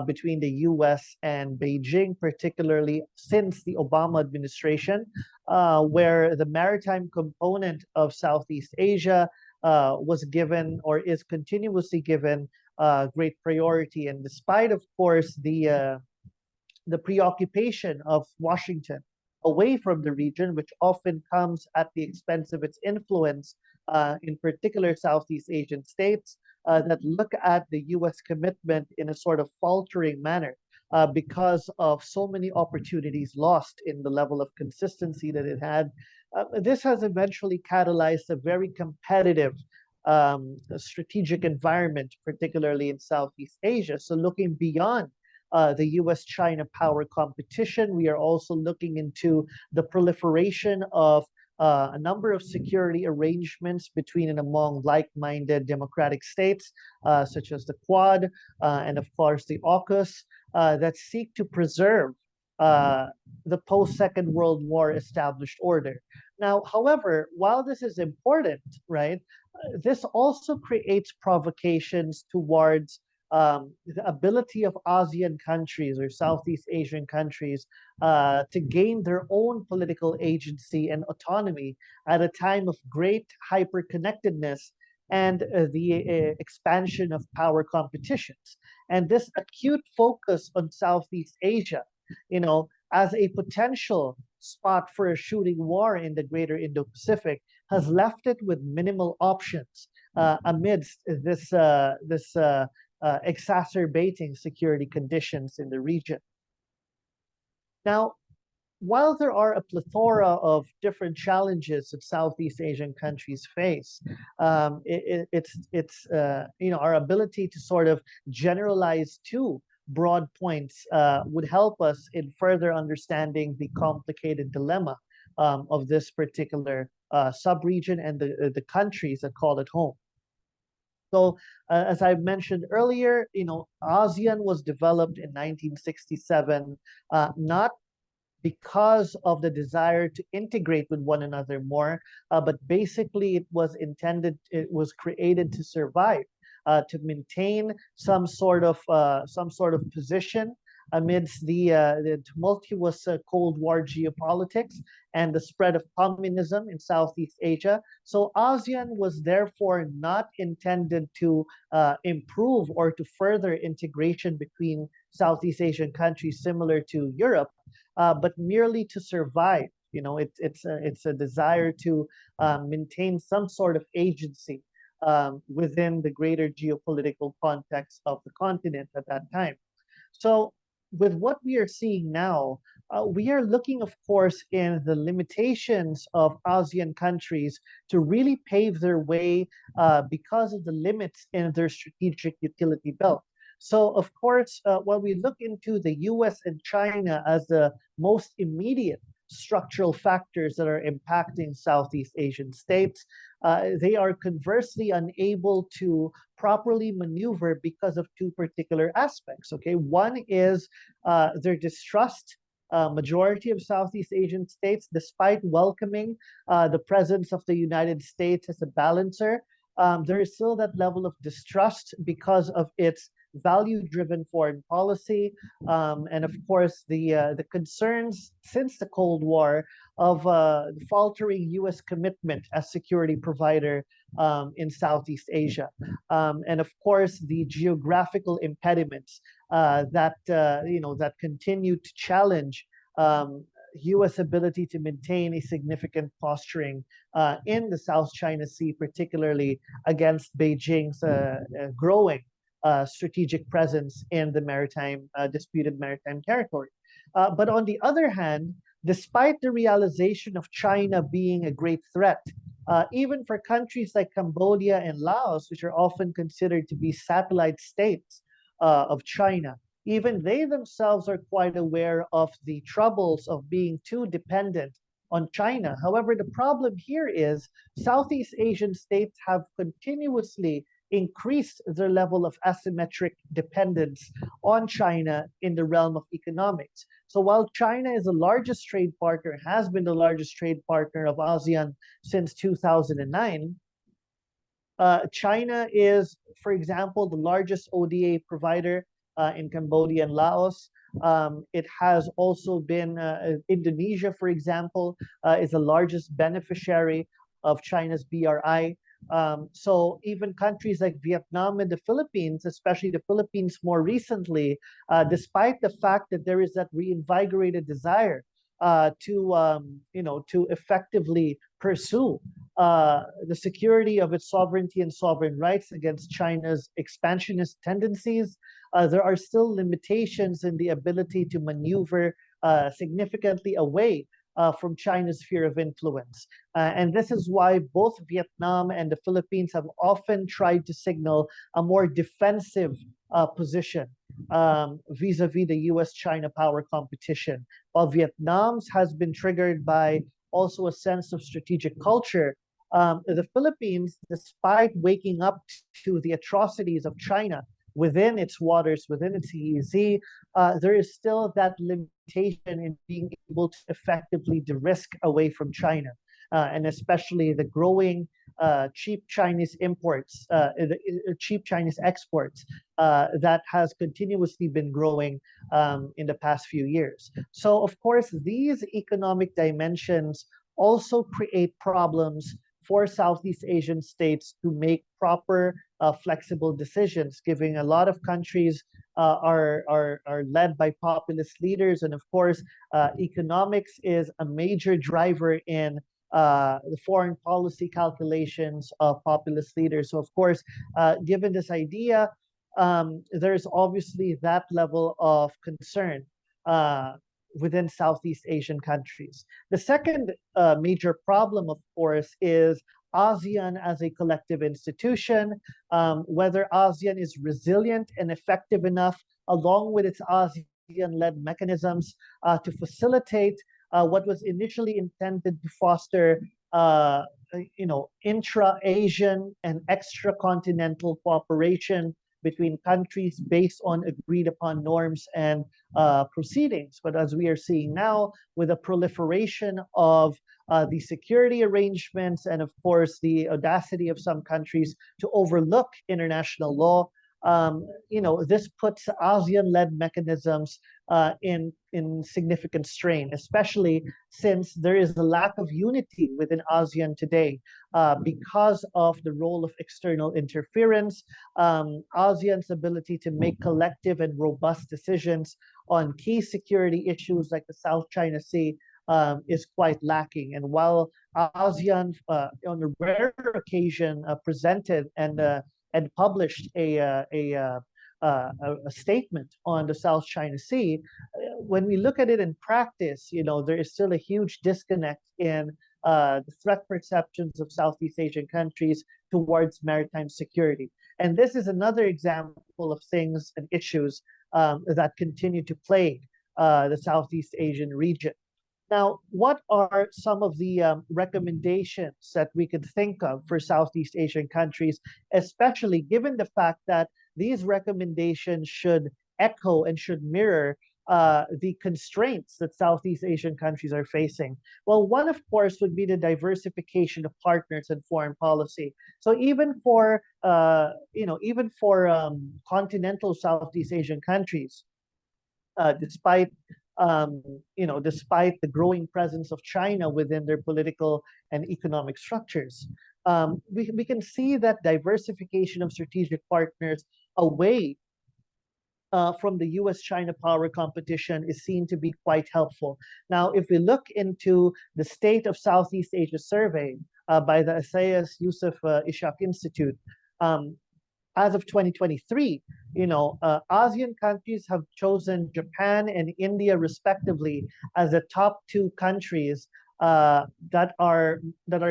between the US and Beijing, particularly since the Obama administration, where the maritime component of Southeast Asia was given or is continuously given great priority. And despite, of course, the preoccupation of Washington away from the region, which often comes at the expense of its influence, in particular Southeast Asian states, that look at the US commitment in a sort of faltering manner because of so many opportunities lost in the level of consistency that it had. This has eventually catalyzed a very competitive strategic environment, particularly in Southeast Asia. So looking beyond the US-China power competition, we are also looking into the proliferation of a number of security arrangements between and among like-minded democratic states, such as the Quad and, of course, the AUKUS, that seek to preserve the post-Second World War established order. Now, however, while this is important, right, this also creates provocations towards the ability of ASEAN countries or Southeast Asian countries to gain their own political agency and autonomy at a time of great hyperconnectedness and the expansion of power competitions. And this acute focus on Southeast Asia, as a potential spot for a shooting war in the greater Indo-Pacific, has left it with minimal options amidst this exacerbating security conditions in the region. Now, while there are a plethora of different challenges that Southeast Asian countries face, it's our ability to sort of generalize two broad points would help us in further understanding the complicated dilemma of this particular sub-region and the countries that call it home. So, as I mentioned earlier, ASEAN was developed in 1967, not because of the desire to integrate with one another more, but basically it was created to survive, to maintain some sort of position amidst the tumultuous Cold War geopolitics and the spread of communism in Southeast Asia. So ASEAN was therefore not intended to improve or to further integration between Southeast Asian countries similar to Europe, but merely to survive. It's a desire to maintain some sort of agency within the greater geopolitical context of the continent at that time. So with what we are seeing now, we are looking, of course, in the limitations of ASEAN countries to really pave their way because of the limits in their strategic utility belt. So, of course, when we look into the US and China as the most immediate structural factors that are impacting Southeast Asian states, they are conversely unable to properly maneuver because of two particular aspects. Okay, one is their distrust. Majority of Southeast Asian states, despite welcoming the presence of the United States as a balancer, there is still that level of distrust because of its value-driven foreign policy, and of course the concerns since the Cold War of the faltering U.S. commitment as security provider in Southeast Asia, and of course the geographical impediments that continue to challenge U.S. ability to maintain a significant posturing in the South China Sea, particularly against Beijing's growing strategic presence in the disputed maritime territory. But on the other hand, despite the realization of China being a great threat, even for countries like Cambodia and Laos, which are often considered to be satellite states of China, even they themselves are quite aware of the troubles of being too dependent on China. However, the problem here is Southeast Asian states have continuously increased their level of asymmetric dependence on China in the realm of economics. So while China is the largest trade partner, has been the largest trade partner of ASEAN since 2009, China is, for example, the largest ODA provider in Cambodia and Laos. It has also been, Indonesia, for example, is the largest beneficiary of China's BRI. So even countries like Vietnam and the Philippines, especially the Philippines more recently, despite the fact that there is that reinvigorated desire to effectively pursue the security of its sovereignty and sovereign rights against China's expansionist tendencies, there are still limitations in the ability to maneuver significantly away from China's sphere of influence. And this is why both Vietnam and the Philippines have often tried to signal a more defensive position vis-a-vis the US-China power competition, while Vietnam's has been triggered by also a sense of strategic culture. The Philippines, despite waking up to the atrocities of China within its waters, within its EEZ, there is still that limitation in being able to effectively de-risk away from China, and especially the growing cheap Chinese imports, cheap Chinese exports that has continuously been growing in the past few years. So, of course, these economic dimensions also create problems for Southeast Asian states to make proper, flexible decisions, given a lot of countries are led by populist leaders. And of course, economics is a major driver in the foreign policy calculations of populist leaders. So of course, given this idea, there's obviously that level of concern within Southeast Asian countries. The second major problem, of course, is ASEAN as a collective institution, whether ASEAN is resilient and effective enough, along with its ASEAN-led mechanisms, to facilitate what was initially intended to foster intra-Asian and extra-continental cooperation between countries based on agreed upon norms and proceedings. But as we are seeing now, with the proliferation of the security arrangements and of course the audacity of some countries to overlook international law, this puts ASEAN-led mechanisms in significant strain, especially since there is a lack of unity within ASEAN today because of the role of external interference. ASEAN's ability to make collective and robust decisions on key security issues like the South China Sea is quite lacking. And while ASEAN, on a rare occasion, presented and published a statement on the South China Sea, when we look at it in practice, there is still a huge disconnect in the threat perceptions of Southeast Asian countries towards maritime security. And this is another example of things and issues that continue to plague the Southeast Asian region. Now, what are some of the recommendations that we could think of for Southeast Asian countries, especially given the fact that these recommendations should echo and should mirror the constraints that Southeast Asian countries are facing? Well, one, of course, would be the diversification of partners in foreign policy. So even for continental Southeast Asian countries, despite the growing presence of China within their political and economic structures, we can see that diversification of strategic partners away from the US-China power competition is seen to be quite helpful. Now, if we look into the State of Southeast Asia survey by the Assayas Yusuf Ishaq Institute, as of 2023, ASEAN countries have chosen Japan and India respectively as the top two countries that are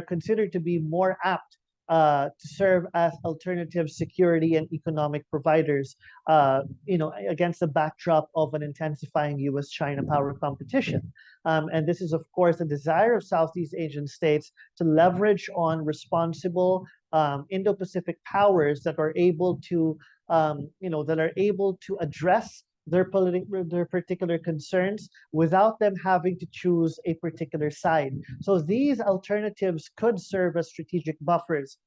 considered to be more apt to serve as alternative security and economic providers, against the backdrop of an intensifying U.S.-China power competition. And this is, of course, a desire of Southeast Asian states to leverage on responsible Indo-Pacific powers that are able to, address their particular concerns without them having to choose a particular side. So these alternatives could serve as strategic buffers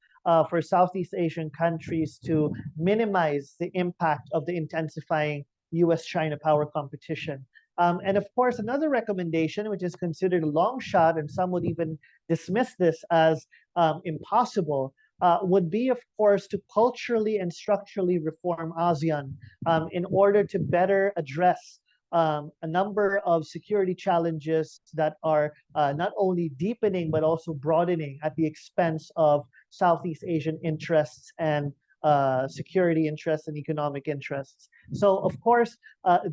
for Southeast Asian countries to minimize the impact of the intensifying US-China power competition. And of course, another recommendation, which is considered a long shot, and some would even dismiss this as impossible, would be, of course, to culturally and structurally reform ASEAN in order to better address a number of security challenges that are not only deepening but also broadening at the expense of Southeast Asian interests and security interests and economic interests. So, of course,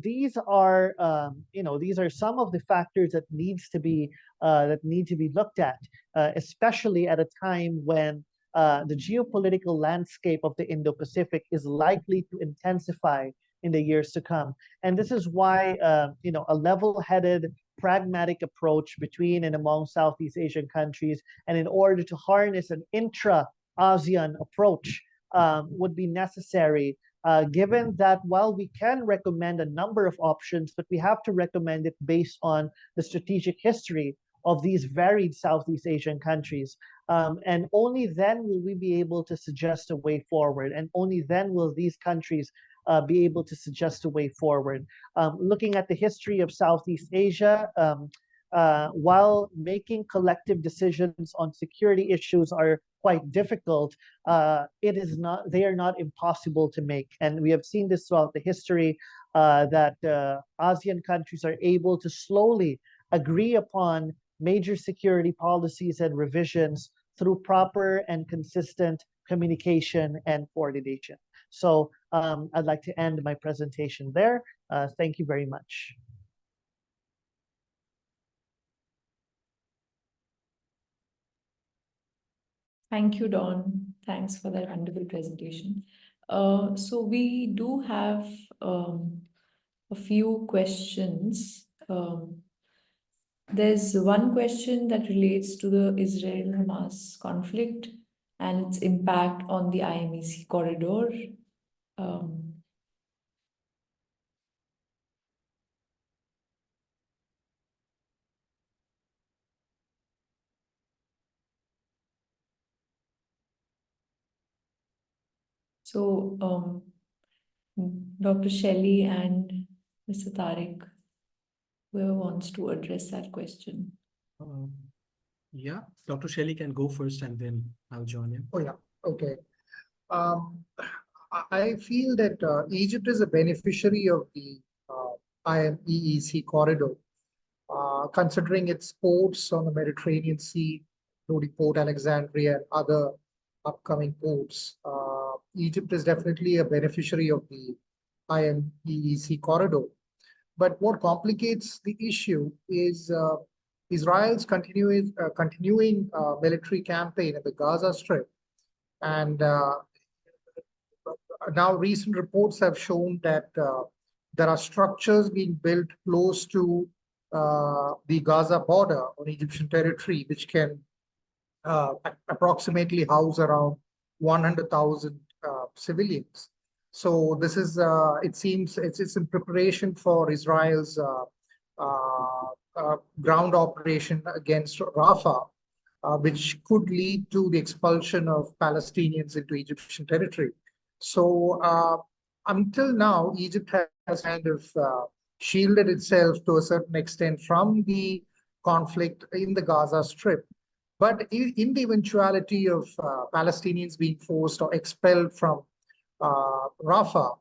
these are some of the factors that need to be looked at, especially at a time when the geopolitical landscape of the Indo-Pacific is likely to intensify in the years to come. And this is why, a level-headed, pragmatic approach between and among Southeast Asian countries, and in order to harness an intra-ASEAN approach would be necessary, given that while we can recommend a number of options, but we have to recommend it based on the strategic history of these varied Southeast Asian countries. And only then will we be able to suggest a way forward, and only then will these countries be able to suggest a way forward. Looking at the history of Southeast Asia, while making collective decisions on security issues are quite difficult, they are not impossible to make. And we have seen this throughout the history, that ASEAN countries are able to slowly agree upon major security policies and revisions through proper and consistent communication and coordination. So I'd like to end my presentation there. Thank you very much. Thank you, Don. Thanks for that wonderful presentation. So we do have a few questions. There's one question that relates to the Israel-Hamas conflict and its impact on the IMEC corridor. So, Dr. Shelly and Mr. Tarek, whoever wants to address that question. Yeah, Dr. Shelly can go first and then I'll join in. Oh, yeah. Okay. I feel that Egypt is a beneficiary of the IMEC corridor, considering its ports on the Mediterranean Sea, including Port Alexandria and other upcoming ports. Egypt is definitely a beneficiary of the IMEC corridor. But what complicates the issue is Israel's continuing military campaign in the Gaza Strip. And now recent reports have shown that there are structures being built close to the Gaza border on Egyptian territory, which can approximately house around 100,000 civilians. So this is, it seems, it's in preparation for Israel's ground operation against Rafah, which could lead to the expulsion of Palestinians into Egyptian territory. So until now, Egypt has kind of shielded itself to a certain extent from the conflict in the Gaza Strip. But in the eventuality of Palestinians being forced or expelled from Rafah,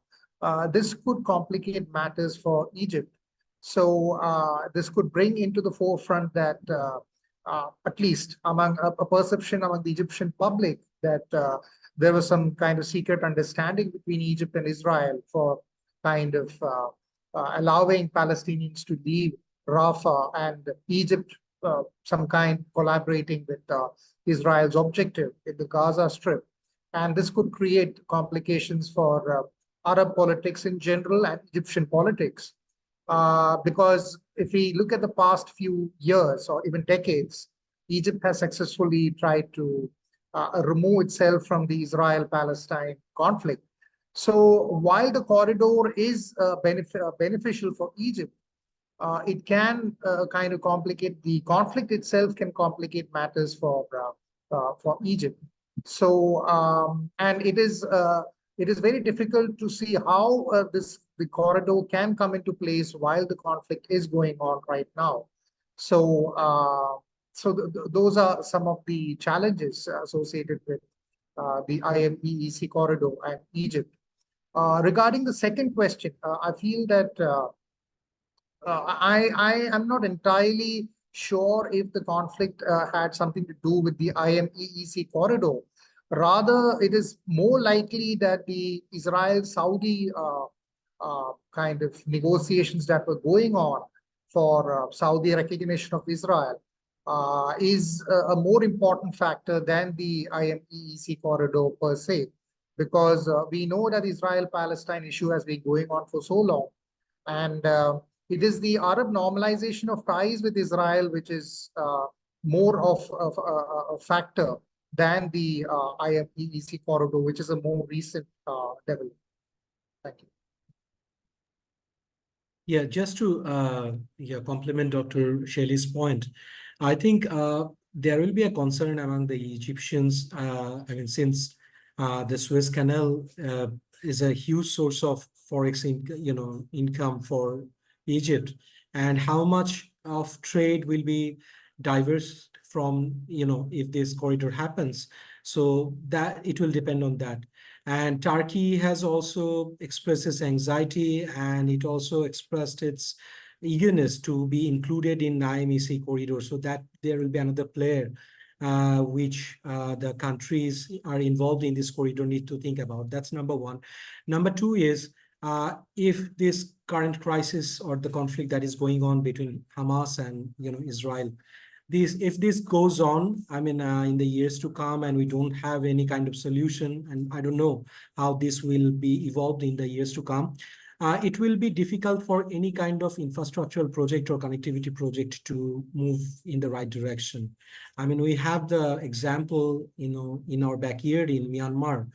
this could complicate matters for Egypt. So this could bring into the forefront that at least among a perception among the Egyptian public that there was some kind of secret understanding between Egypt and Israel for kind of allowing Palestinians to leave Rafah, and Egypt some kind collaborating with Israel's objective in the Gaza Strip. And this could create complications for Arab politics in general and Egyptian politics. Because if we look at the past few years or even decades, Egypt has successfully tried to remove itself from the Israel-Palestine conflict. So while the corridor is beneficial for Egypt, it can kind of complicate the conflict itself, can complicate matters for Egypt. So and it is very difficult to see how the corridor can come into place while the conflict is going on right now. So those are some of the challenges associated with the IMEEC corridor and Egypt. Regarding the second question, I feel that I am not entirely sure if the conflict had something to do with the IMEEC corridor. Rather, it is more likely that the Israel-Saudi kind of negotiations that were going on for Saudi recognition of Israel is a more important factor than the IMEEC corridor per se, because we know that Israel-Palestine issue has been going on for so long. And it is the Arab normalization of ties with Israel, which is more of a factor than the IMEEC corridor, which is a more recent development. Thank you. Yeah, just to complement Dr. Shelly's point, I think there will be a concern among the Egyptians. I mean, since the Suez Canal is a huge source of forex income for Egypt, and how much of trade will be diverse from if this corridor happens. So that it will depend on that. And Turkey has also expressed its anxiety, and it also expressed its eagerness to be included in IMEC corridor, so that there will be another player which the countries are involved in this corridor need to think about. That's number one. Number two is if this current crisis or the conflict that is going on between Hamas and Israel, if this goes on, I mean, in the years to come, and we don't have any kind of solution, and I don't know how this will be evolved in the years to come, it will be difficult for any kind of infrastructural project or connectivity project to move in the right direction. I mean, we have the example, in our backyard in Myanmar,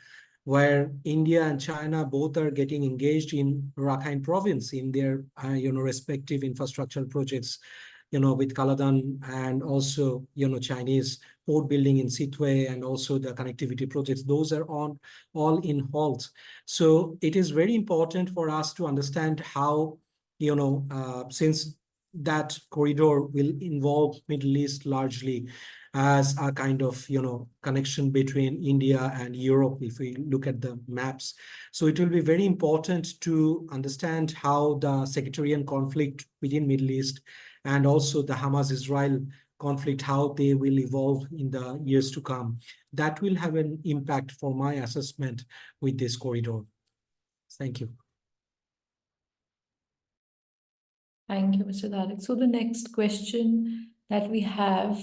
where India and China both are getting engaged in Rakhine province in their respective infrastructural projects, with Kaladan, and also Chinese port building in Sitwe, and also the connectivity projects. Those are all in halt. So it is very important for us to understand how, since that corridor will involve Middle East largely as a kind of connection between India and Europe, if we look at the maps. So it will be very important to understand how the sectarian conflict within Middle East and also the Hamas-Israel conflict, how they will evolve in the years to come. That will have an impact for my assessment with this corridor. Thank you. Thank you, Mr. Tarek. So the next question that we have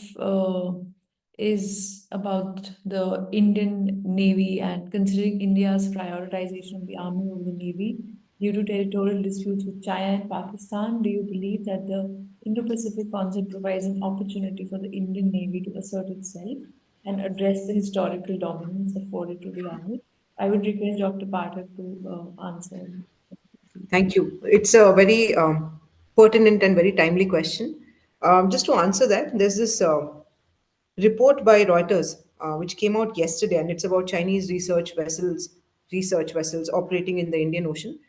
is about the Indian Navy, and considering India's prioritization of the army over the Navy due to territorial disputes with China and Pakistan, do you believe that the Indo-Pacific concept provides an opportunity for the Indian Navy to assert itself and address the historical dominance afforded to the army? I would request Dr. Pathak to answer. Thank you. It's a very pertinent and very timely question. Just to answer that, there's this report by Reuters, which came out yesterday, and it's about Chinese research vessels operating in the Indian Ocean.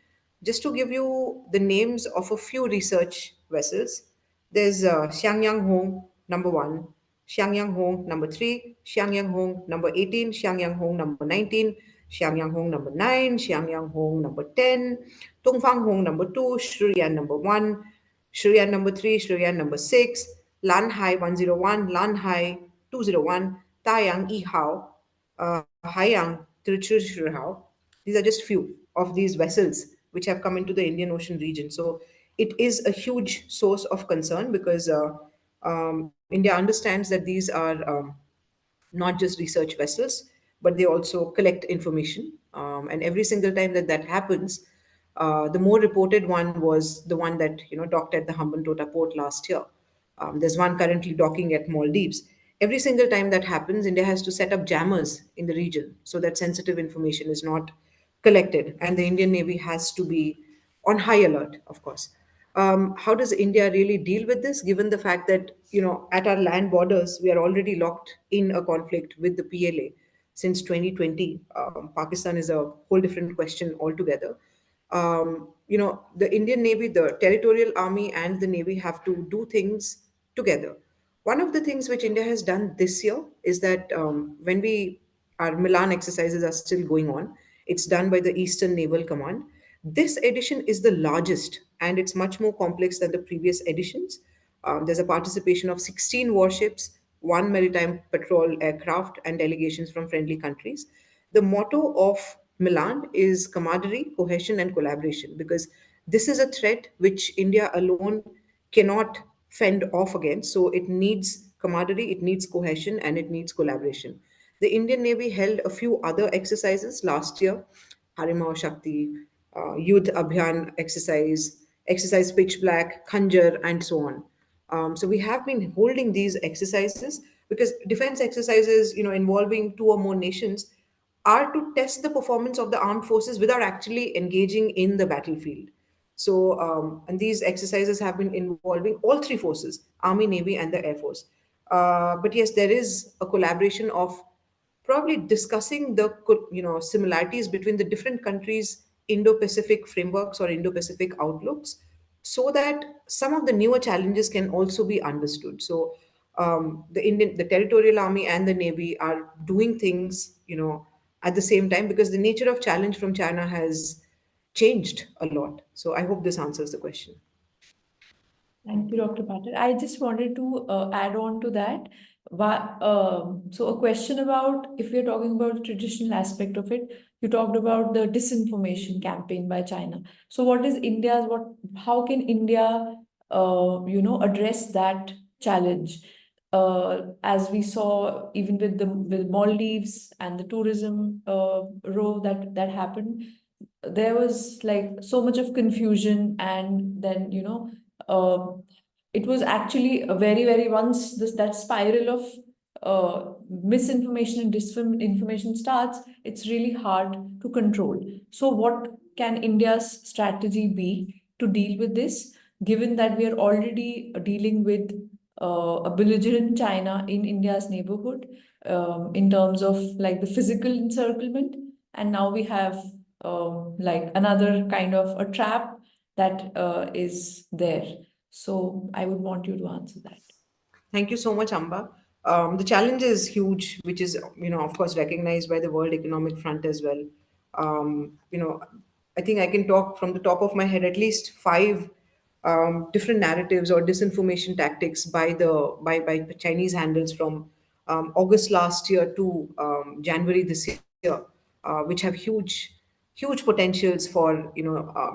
Just to give you the names of a few research vessels, there's Xiangyang Hong number 1, Xiangyang Hong number 3, Xiangyang Hong number 18, Xiangyang Hong number 19, Xiangyang Hong number 9, Xiangyang Hong number 10, Tongfang Hong number 2, Shriyan number 1, Shriyan number 3, Shriyan number 6, Lan Hai 101, Lan Hai 201, Taiyang Yihao, Haiyang Trichurhao. These are just few of these vessels which have come into the Indian Ocean region. So it is a huge source of concern because India understands that these are not just research vessels, but they also collect information. And every single time that that happens, the more reported one was the one that docked at the Hambantota port last year. There's one currently docking at Maldives. Every single time that happens, India has to set up jammers in the region so that sensitive information is not collected, and the Indian Navy has to be on high alert, of course. How does India really deal with this, given the fact that at our land borders we are already locked in a conflict with the PLA since 2020? Pakistan is a whole different question altogether. The Indian Navy, the territorial army, and the Navy have to do things together. One of the things which India has done this year is that when our Milan exercises are still going on, it's done by the Eastern Naval Command. This edition is the largest and it's much more complex than the previous editions. There's a participation of 16 warships, one maritime patrol aircraft, and delegations from friendly countries. The motto of Milan is camaraderie, cohesion, and collaboration, because this is a threat which India alone cannot fend off against. So it needs camaraderie, it needs cohesion, and it needs collaboration. The Indian Navy held a few other exercises last year: Harimau Shakti, Youth Abhiyan exercise, exercise Pitch Black, Khanjar, and so on. So we have been holding these exercises because defense exercises, involving two or more nations, are to test the performance of the armed forces without actually engaging in the battlefield. So, and these exercises have been involving all three forces: Army, Navy, and the Air Force. But yes, there is a collaboration of probably discussing the similarities between the different countries' Indo-Pacific frameworks or Indo-Pacific outlooks, so that some of the newer challenges can also be understood. So the territorial army and the navy are doing things at the same time, because the nature of challenge from China has changed a lot. So I hope this answers the question. Thank you, Dr. Patel. I just wanted to add on to that. So a question about, if we're talking about the traditional aspect of it, you talked about the disinformation campaign by China. So how can India, address that challenge? As we saw, even with Maldives and the tourism row that happened, there was like so much of confusion, and then it was actually a very once that spiral of misinformation and disinformation starts, it's really hard to control. So what can India's strategy be to deal with this, given that we are already dealing with a belligerent China in India's neighborhood, in terms of like the physical encirclement, and now we have like another kind of a trap that is there. So I would want you to answer that. Thank you so much, Amba. The challenge is huge, which is, of course, recognized by the World Economic Front as well. I think I can talk from the top of my head at least five different narratives or disinformation tactics by Chinese handles from August last year to January this year, which have huge potentials for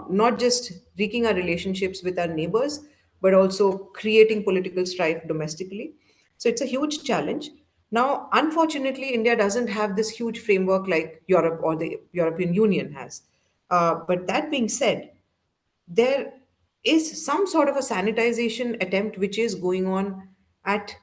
not just wreaking our relationships with our neighbors, but also creating political strife domestically. So it's a huge challenge. Now, unfortunately, India doesn't have this huge framework like Europe or the European Union has. But that being said, there is some sort of a sanitization attempt which is going on at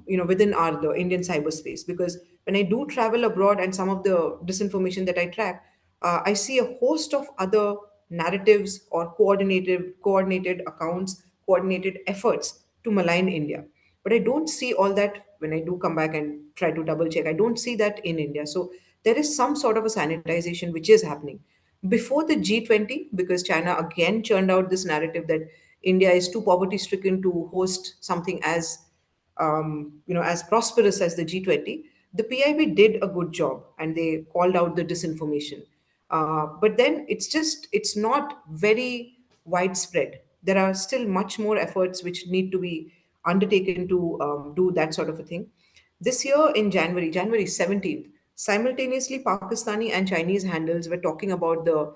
within the Indian cyberspace, because when I do travel abroad and some of the disinformation that I track, I see a host of other narratives or coordinated accounts, coordinated efforts to malign India. But I don't see all that when I do come back and try to double check. I don't see that in India. So there is some sort of a sanitization which is happening before the G20, because China again churned out this narrative that India is too poverty stricken to host something as as prosperous as the G20. The PIB did a good job and they called out the disinformation. But then it's not very widespread. There are still much more efforts which need to be undertaken to do that sort of a thing. This year in January 17th, simultaneously Pakistani and Chinese handles were talking about the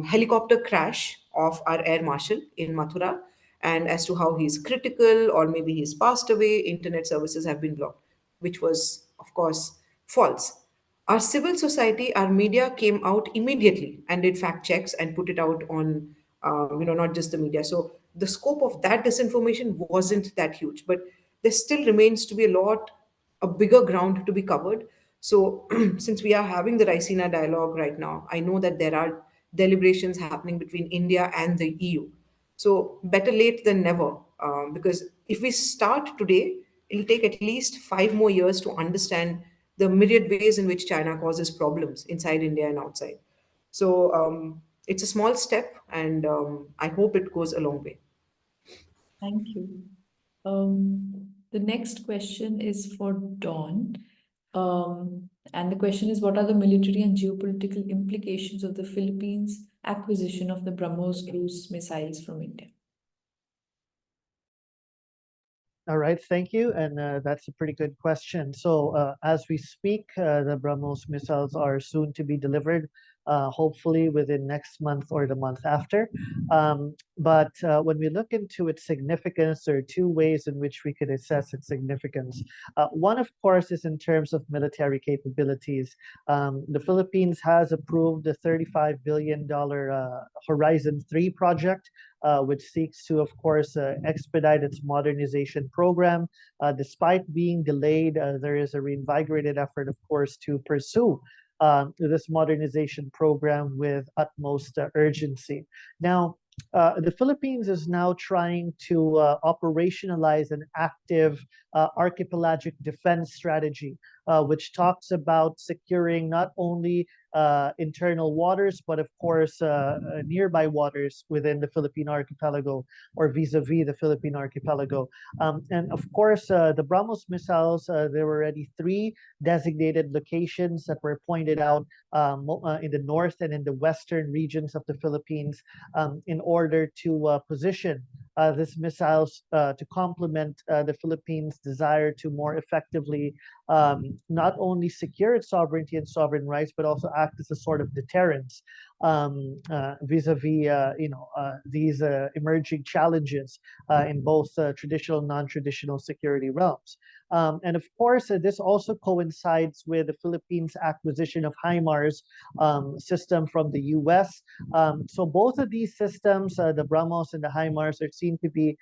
helicopter crash of our air marshal in Mathura, And as to how he's critical or maybe he's passed away, internet services have been blocked, which was, of course, false. Our civil society, our media came out immediately and did fact checks and put it out on, not just the media. So the scope of that disinformation wasn't that huge, but there still remains to be a bigger ground to be covered. So since we are having the Raisina dialogue right now, I know that there are deliberations happening between India and the EU. So better late than never, because if we start today, it'll take at least 5 more years to understand the myriad ways in which China causes problems inside India and outside. So it's a small step, and I hope it goes a long way. Thank you. The next question is for Dawn. And the question is, what are the military and geopolitical implications of the Philippines' acquisition of the BrahMos cruise missiles from India? All right, thank you. And that's a pretty good question. So as we speak, the BrahMos missiles are soon to be delivered, hopefully within next month or the month after. But when we look into its significance, there are two ways in which we could assess its significance. One, of course, is in terms of military capabilities. The Philippines has approved the $35 billion Horizon 3 project, which seeks to, of course, expedite its modernization program. Despite being delayed, there is a reinvigorated effort, of course, to pursue this modernization program with utmost urgency. Now, the Philippines is now trying to operationalize an active archipelagic defense strategy, which talks about securing not only internal waters, but of course nearby waters within the Philippine archipelago or vis-a-vis the Philippine archipelago. And of course, the BrahMos missiles, there were already 3 designated locations that were pointed out in the north and in the western regions of the Philippines in order to position these missiles to complement the Philippines' desire to more effectively not only secure its sovereignty and sovereign rights, but also act as a sort of deterrence vis-a-vis these emerging challenges in both traditional and non-traditional security realms. And of course, this also coincides with the Philippines' acquisition of HIMARS system from the US. So both of these systems, the BrahMos and the HIMARS, are seen to be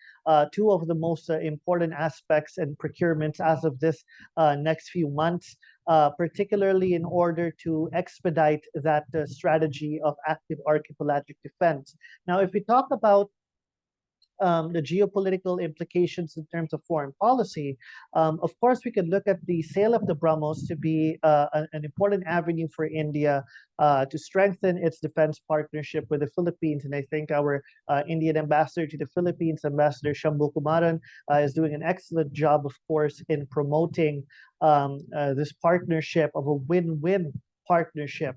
2 of the most important aspects and procurements as of this next few months, particularly in order to expedite that strategy of active archipelagic defense. Now, if we talk about the geopolitical implications in terms of foreign policy, of course, we could look at the sale of the BrahMos to be an important avenue for India to strengthen its defense partnership with the Philippines. And I think our Indian ambassador to the Philippines, Ambassador Shambhu Kumaran, is doing an excellent job, of course, in promoting this partnership of a win-win partnership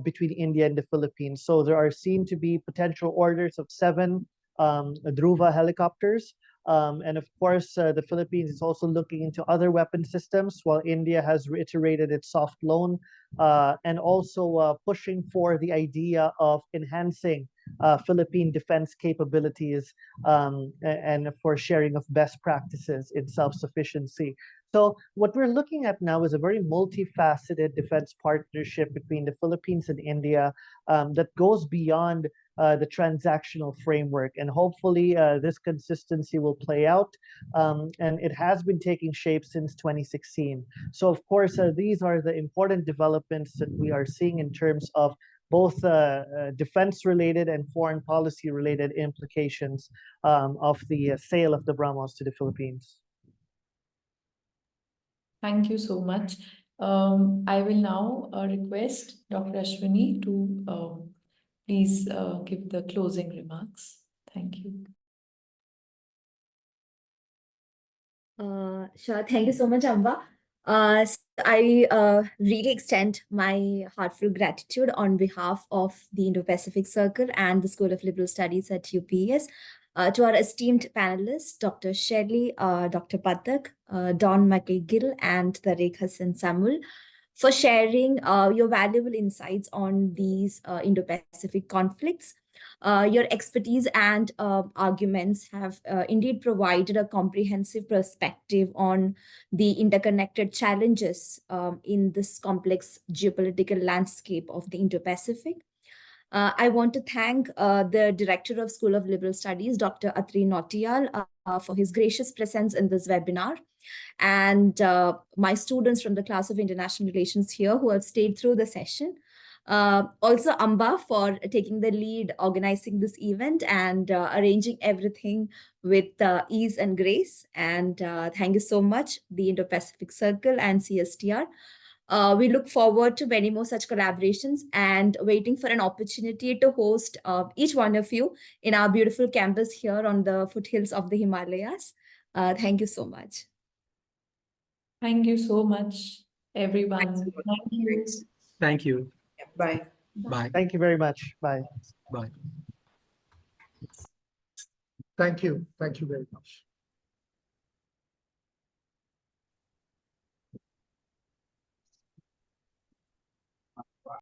between India and the Philippines. So there are seen to be potential orders of 7 Dhruva helicopters. And of course, the Philippines is also looking into other weapon systems, while India has reiterated its soft loan and also pushing for the idea of enhancing Philippine defense capabilities and for sharing of best practices in self-sufficiency. So what we're looking at now is a very multifaceted defense partnership between the Philippines and India that goes beyond the transactional framework. And hopefully this consistency will play out. And it has been taking shape since 2016. So of course, these are the important developments that we are seeing in terms of both defense-related and foreign policy-related implications of the sale of the BrahMos to the Philippines. Thank you so much. I will now request Dr. Ashwini to please give the closing remarks. Thank you. Sure. Thank you so much, Amba. So I really extend my heartfelt gratitude on behalf of the Indo-Pacific Circle and the School of Liberal Studies at UPES to our esteemed panelists, Dr. Shelly, Dr. Pathak, Don Mclain Gill, and Tarek Hassan Semul, for sharing your valuable insights on these Indo-Pacific conflicts. Your expertise and arguments have indeed provided a comprehensive perspective on the interconnected challenges in this complex geopolitical landscape of the Indo-Pacific. I want to thank the Director of School of Liberal Studies, Dr. Atri Nautiyal, for his gracious presence in this webinar, and my students from the class of International Relations here who have stayed through the session. Also Amba for taking the lead, organizing this event and arranging everything with ease and grace. And thank you so much, the Indo-Pacific Circle and CSTR. We look forward to many more such collaborations and waiting for an opportunity to host each one of you in our beautiful campus here on the foothills of the Himalayas. Thank you so much. Thank you so much, everyone. Thanks a lot. Thank you. Thanks. Thank you. Yeah, bye. Bye. Thank you very much. Bye. Bye. Thank you. Thank you very much.